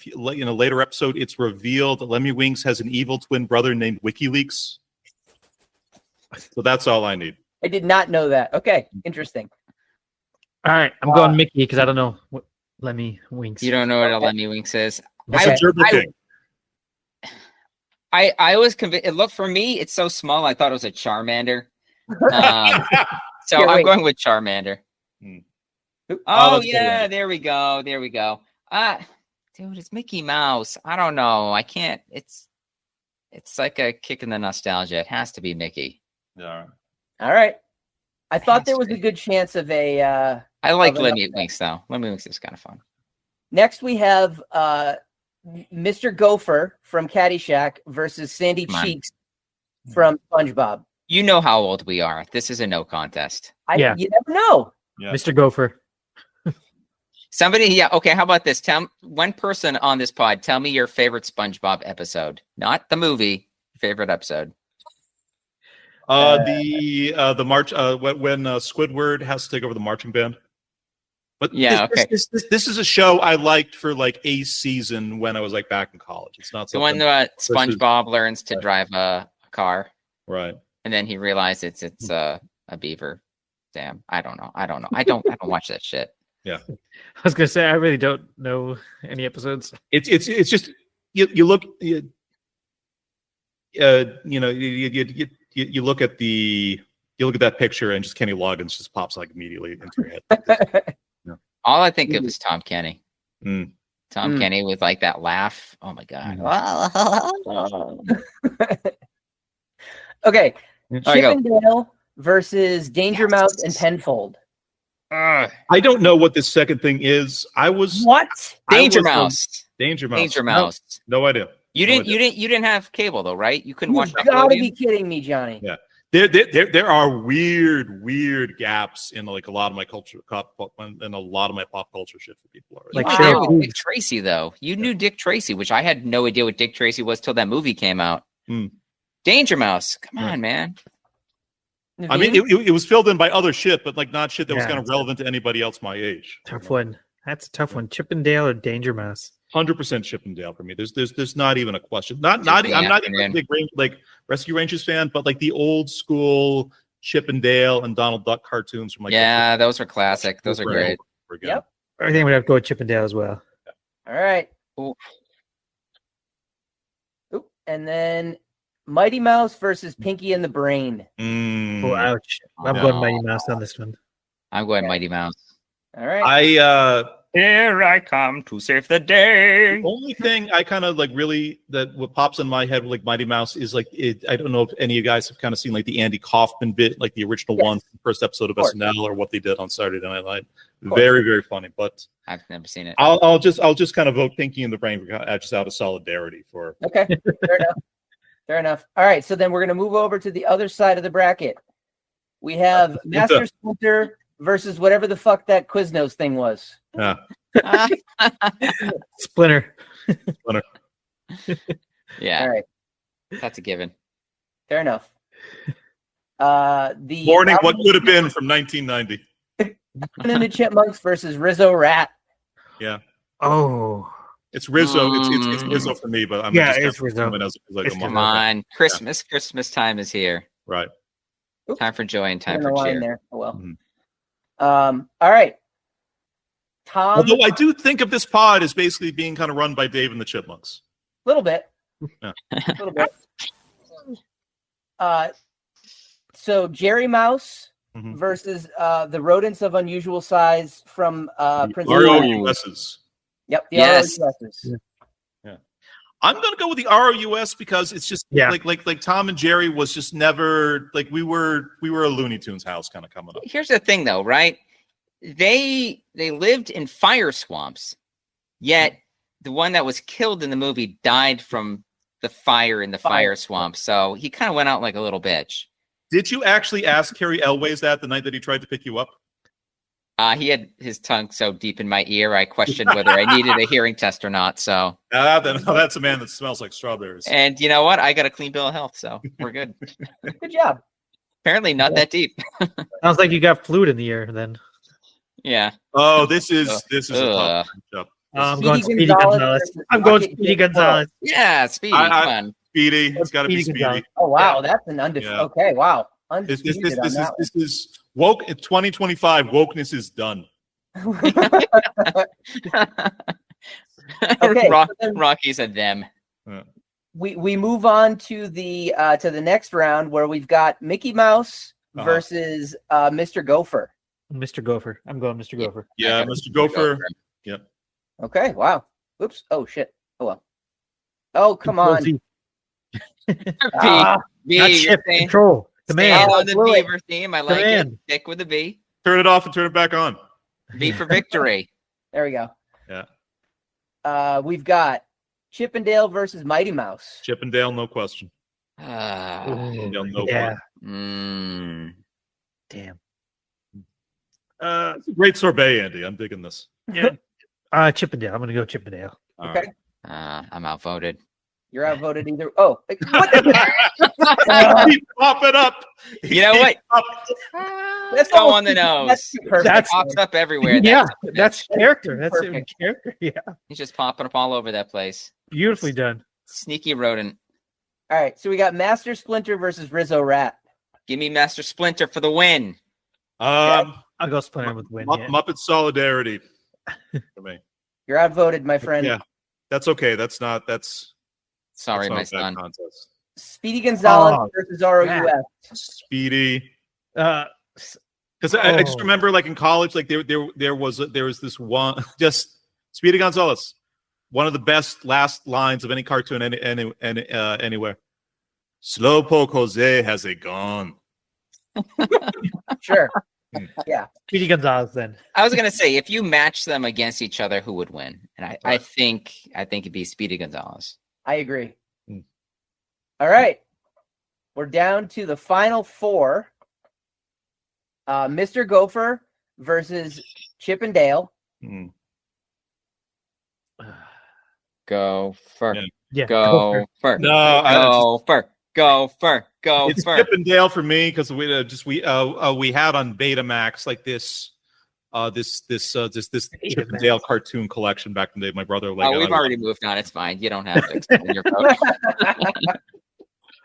A: later episode, it's revealed that Lemmy-Winks has an evil twin brother named WikiLeaks. So that's all I need.
D: I did not know that. Okay, interesting.
C: All right, I'm going Mickey because I don't know what Lemmy-Winks.
B: You don't know what a Lemmy-Winks is?
A: I
B: was convinced. It looked, for me, it's so small. I thought it was a Charmander. So I'm going with Charmander. Oh yeah, there we go. Dude, it's Mickey Mouse. I don't know. I can't. It's like a kick in the nostalgia. It has to be Mickey.
A: Yeah.
D: All right. I thought there was a good chance of a.
B: I like Lemmy-Winks though. Lemmy-Winks is kind of fun.
D: Next, we have Mr. Gopher from Caddyshack versus Sandy Cheeks from SpongeBob.
B: You know how old we are. This is a no contest.
D: You never know.
A: Yeah.
C: Mr. Gopher.
B: Somebody, okay, how about this? Tell one person on this pod, tell me your favorite SpongeBob episode. Not the movie, favorite episode.
A: The march when Squidward has to take over the marching band. But
B: Yeah,
A: this is a show I liked for like a season when I was like back in college. It's not
B: the one that SpongeBob learns to drive a car,
A: right?
B: And then he realizes it's a beaver. Damn, I don't know. I don't watch that shit.
A: Yeah,
C: I was gonna say I really don't know any episodes.
A: It's just you look you look at that picture and just Kenny Loggins just pops like immediately into your head.
B: All I think of is Tom Kenny. Tom Kenny with like that laugh. Oh my god.
D: Okay, Chippendale versus Danger Mouse and Penfold.
A: I don't know what this second thing is.
B: Danger Mouse.
A: Danger Mouse.
B: Danger Mouse.
A: No idea.
B: You didn't have cable though, right? You couldn't watch.
D: You gotta be kidding me, Johnny.
A: Yeah. There are weird gaps in like a lot of my culture and a lot of my pop culture shit for people already.
B: Like Dick Tracy though. You knew Dick Tracy, which I had no idea what Dick Tracy was till that movie came out. Danger Mouse. Come on, man.
A: I mean, it was filled in by other shit, but like not shit that was kind of relevant to anybody else my age.
C: Tough one. That's a tough one. Chippendale or Danger Mouse?
A: 100% Chippendale for me. There's not even a question. I'm not even a big like Rescue Rangers fan, but like the old school Chippendale and Donald Duck cartoons from like
B: those are classic. Those are great.
D: Yep.
C: I think we'd have to go with Chippendale as well.
D: All right. Ooh. And then Mighty Mouse versus Pinky and the Brain.
C: Oh, ouch. I'm going Mighty Mouse on this one.
B: I'm going Mighty Mouse.
D: All right.
B: Here I come to save the day.
A: The only thing I kind of like really what pops in my head with like Mighty Mouse is like I don't know if any of you guys have kind of seen like the Andy Kaufman bit, like the original one, first episode of SNL, or what they did on Saturday Night Live. Very, very funny. But
B: I've never seen it.
A: I'll just kind of vote Pinky in the Brain just out of solidarity for.
D: Okay, fair enough. All right, so then we're gonna move over to the other side of the bracket. We have Master Splinter versus whatever the fuck that Quiznos thing was.
A: Yeah.
C: Splinter.
B: Yeah.
D: All right.
B: That's a given.
D: Fair enough. The
A: Morning, what could have been from 1990.
D: and the Chipmunks versus Rizzo Rat.
A: Yeah.
C: Oh.
A: It's Rizzo. It's Rizzo for me, but I'm
C: it's Rizzo.
B: Come on. Christmas time is here.
A: Right.
B: Time for joy and time for cheer.
D: There. Oh well. All right. Tom.
A: Although I do think of this pod as basically being kind of run by Dave and the Chipmunks.
D: A little bit.
A: Yeah.
D: A little bit. So Jerry Mouse versus the Rodents of Unusual Size from Princess
A: ROUSs.
D: Yep. The ROUSs.
A: Yeah. I'm gonna go with the ROUS because it's just like Tom and Jerry was just never like we were a Looney Tunes house kind of coming up.
B: Here's the thing though, right? They lived in fire swamps, yet the one that was killed in the movie died from the fire in the fire swamp. So he kind of went out like a little bitch.
A: Did you actually ask Carrie Elways that the night that he tried to pick you up?
B: He had his tongue so deep in my ear, I questioned whether I needed a hearing test or not. So
A: that's a man that smells like strawberries.
B: And you know what? I got a clean bill of health, so we're good.
D: Good job.
B: Apparently not that deep.
C: Sounds like you got fluid in the ear then.
B: Yeah.
A: Oh, this is a tough matchup.
C: I'm going Speedy Gonzalez.
B: Yeah, Speedy. Come on.
A: Speedy. It's got to be Speedy.
D: Oh wow, that's an undefeated. Okay, wow.
A: This is woke. 2025 wokeness is done.
D: Okay,
B: Rocky said them.
D: We move on to the next round where we've got Mickey Mouse versus Mr. Gopher.
C: Mr. Gopher. I'm going Mr. Gopher.
A: Yeah, Mr. Gopher. Yep.
D: Okay. Wow. Oops. Oh shit. Oh well. Oh come on.
C: Not shift control. Command.
B: On the Beaver theme. I like it. Stick with the B.
A: Turn it off and turn it back on.
B: B for victory.
D: There we go.
A: Yeah.
D: We've got Chippendale versus Mighty Mouse.
A: Chippendale, no question.
C: Damn.
A: It's a great sorbet, Andy. I'm digging this.
C: Yeah. Chippendale. I'm going to go Chippendale.
D: Okay.
B: I'm outvoted.
D: You're outvoted either. Oh, what the
A: Keep popping up.
B: You know what?
D: Let's
B: go on the nose.
D: That's too perfect.
C: That's-
B: It pops up everywhere.
C: Yeah, that's character. That's
D: perfect.
C: character. Yeah,
B: He's just popping up all over that place.
C: beautifully done.
B: Sneaky rodent.
D: All right, so we got Master Splinter versus Rizzo Rat.
B: Give me Master Splinter for the win.
C: I'll go Splinter with win. Yeah.
A: Muppet solidarity for me.
D: You're outvoted, my friend.
A: Yeah, that's okay. That's
B: Sorry,
A: that's
B: my
A: not a bad
B: son.
A: contest.
D: Speedy Gonzalez
C: Oh,
D: versus ROUF.
A: Speedy.
C: Uh,
A: Because I just remember, like in college, like there was this one, just Speedy Gonzalez, one of the best last lines of any cartoon anywhere. Slowpoke Jose has a gun.
D: Sure. Yeah.
C: Speedy Gonzalez then.
B: I was gonna say, if you match them against each other, who would win? And I think it'd be Speedy Gonzalez.
D: I agree.
A: Hmm.
D: All right. We're down to the final four. Mr. Gopher versus Chip and Dale.
A: Hmm.
B: Gopher.
C: Yeah,
B: Gopher.
A: No,
B: Gopher.
A: it's Chip and Dale for me because we had on Betamax like this Chip and Dale cartoon collection back in the day. My brother
B: We've already moved on. It's fine. You don't have to explain your vote.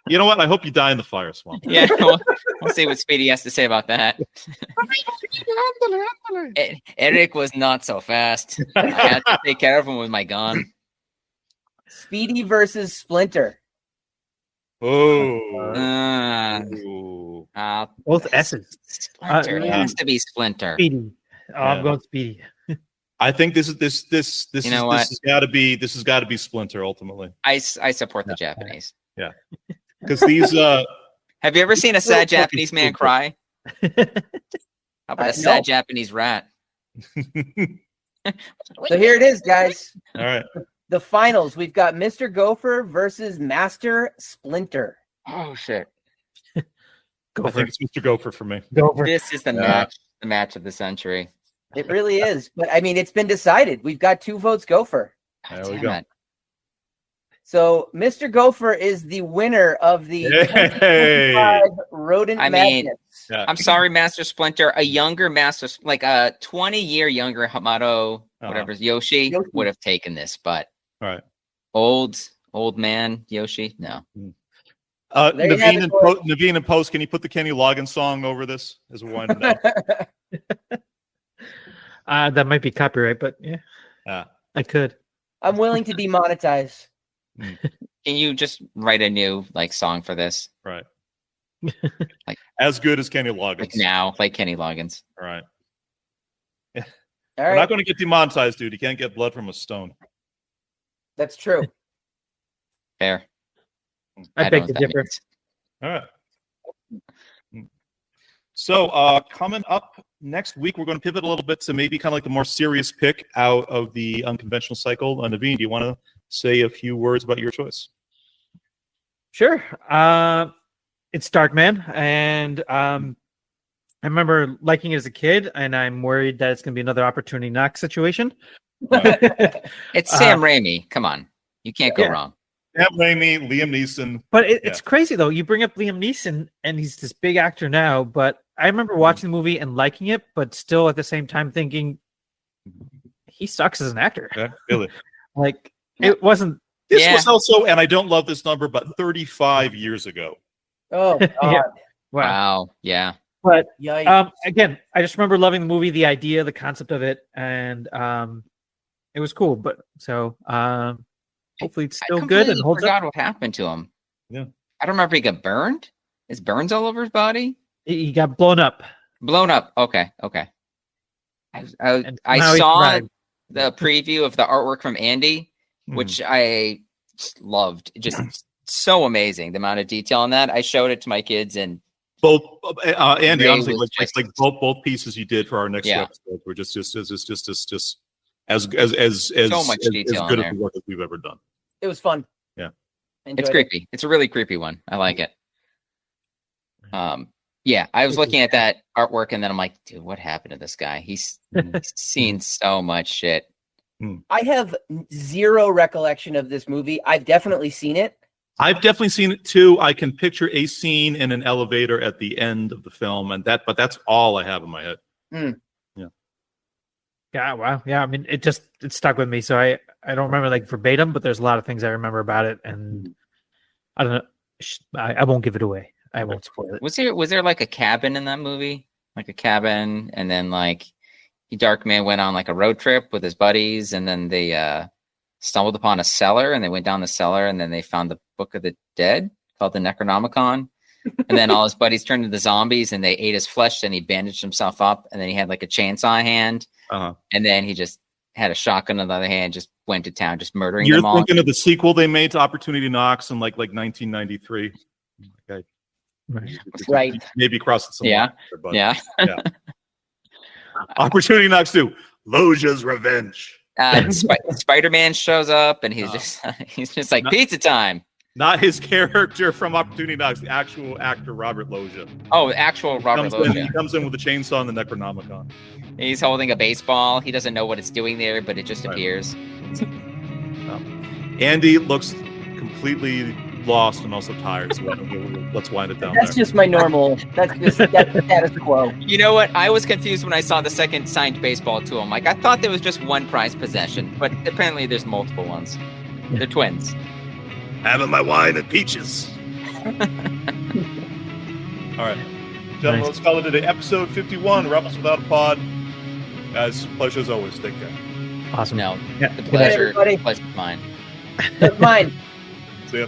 A: You know what? I hope you die in the fire, Swamp.
B: Yeah, we'll see what Speedy has to say about that. Eric was not so fast. I had to take care of him with my gun.
D: Speedy versus Splinter.
A: Oh.
C: Both S's.
B: Splinter. It has to be Splinter.
C: Speedy. I'm going Speedy.
A: I think this has got to be Splinter ultimately.
B: I support the Japanese.
A: Yeah. Because these
B: Have you ever seen a sad Japanese man cry? How about a sad
D: No.
B: Japanese rat?
D: So here it is, guys.
A: all right.
D: The finals. We've got Mr. Gopher versus Master Splinter.
B: Oh shit!
A: I think it's Mr. Gopher for me.
C: Gopher.
B: This is the match of the century.
D: It really is. But I mean, it's been decided. We've got 2 votes Gopher.
A: There we
B: Damn
A: go.
B: it.
D: So Mr. Gopher is the winner of the
A: Hey.
D: 25 Rodent
B: I mean,
D: Madness.
A: Yeah.
B: I'm sorry, Master Splinter. A younger Master, like a 20-year younger Hamato, whatever's Yoshi, would have taken this, but
A: All right.
B: old man Yoshi, no.
D: There you have
A: Naveen and Post, can you put the Kenny Loggins song over this as one?
C: That might be copyright, but yeah, I could.
D: I'm willing to demonetize.
B: Can you just write a new song for this?
A: Right. As good as Kenny Loggins.
B: Like Kenny Loggins.
A: All right.
D: All
A: We're
D: right.
A: not going to get demonetized, dude. You can't get blood from a stone.
D: That's true.
B: Fair.
C: I
B: don't
C: beg
B: know
C: to
B: what that
C: differ.
B: means.
A: All right. So coming up next week, we're going to pivot a little bit to maybe kind of like the more serious pick out of the unconventional cycle. Naveen, do you want to say a few words about your choice?
C: Sure. It's Darkman, and I remember liking it as a kid, and I'm worried that it's going to be another opportunity knock situation.
B: It's Sam Raimi. Come on. You can't go wrong.
A: Sam Raimi, Liam Neeson.
C: But it's crazy, though. You bring up Liam Neeson, and he's this big actor now, but I remember watching the movie and liking it, but still at the same time thinking he sucks as an actor.
A: Yeah, really.
C: It wasn't.
A: This was also, and I don't love this number, but 35 years ago.
D: Oh, God.
C: Yeah.
B: Wow. Yeah.
C: But
D: Yikes.
C: again, I just remember loving the movie, the idea, the concept of it, and it was cool. But so hopefully it's still good and holds
B: forgot
C: up.
B: what happened to him.
A: Yeah.
B: I don't remember if he got burned. Is burns all over his body?
C: He got blown up.
B: Blown up. Okay. I
C: And somehow he
B: saw
C: survived.
B: the preview of the artwork from Andy, which I just loved. Just so amazing, the amount of detail on that. I showed it to my kids, and
A: Both Andy,
B: Ray
A: honestly,
B: was
A: like both pieces you did for our next episode were just as
B: so much detail
A: as good
B: in
A: as
B: there.
A: the work that we've ever done.
D: It was fun.
A: Yeah.
D: Enjoyed
B: it's
D: it.
B: creepy. It's a really creepy one. I like it. Yeah, I was looking at that artwork, and then I'm like, dude, what happened to this guy? He's seen so much shit.
D: I have zero recollection of this movie. I've definitely seen it.
A: I've definitely seen it too. I can picture a scene in an elevator at the end of the film, but that's all I have in my head.
C: Yeah, wow. Yeah, I mean, it stuck with me. So I don't remember like verbatim, but there's a lot of things I remember about it, and I don't know. I won't give it away. I won't spoil it.
B: Was there like a cabin in that movie? Like a cabin, and then like Darkman went on like a road trip with his buddies, and then they stumbled upon a cellar, and they went down the cellar, and then they found the Book of the Dead called the Necronomicon. And then all his buddies turned into zombies, and they ate his flesh, and he bandaged himself up, and then he had like a chainsaw hand, and then he just had a shotgun on the other hand, just went to town, just murdering them all.
A: You're thinking of the sequel they made to Opportunity Knocks in like 1993. Okay.
D: Right.
A: Maybe crossed some
B: yeah.
A: lines, yeah. Opportunity Knocks 2. Loja's Revenge.
B: Spider-Man shows up, and he's just like, pizza time.
A: Not his character from Opportunity Knocks, the actual actor Robert Loggia.
B: Oh, actual Robert Loggia.
A: He comes in with a chainsaw and the Necronomicon.
B: He's holding a baseball. He doesn't know what it's doing there, but it just appears.
A: Andy looks completely lost and also tired, so let's wind it down.
D: That's just my normal. That's status quo.
B: You know what? I was confused when I saw the second signed baseball to him. Like, I thought there was just one prized possession, but apparently there's multiple ones. They're twins.
A: Having my wine and peaches. All right. Gentlemen, let's call it a day. Episode 51, Rebels Without a Pod. Guys, pleasure as always. Take care.
C: Awesome.
B: No,
C: Yeah.
B: the pleasure's mine.
D: That's mine.
A: See ya.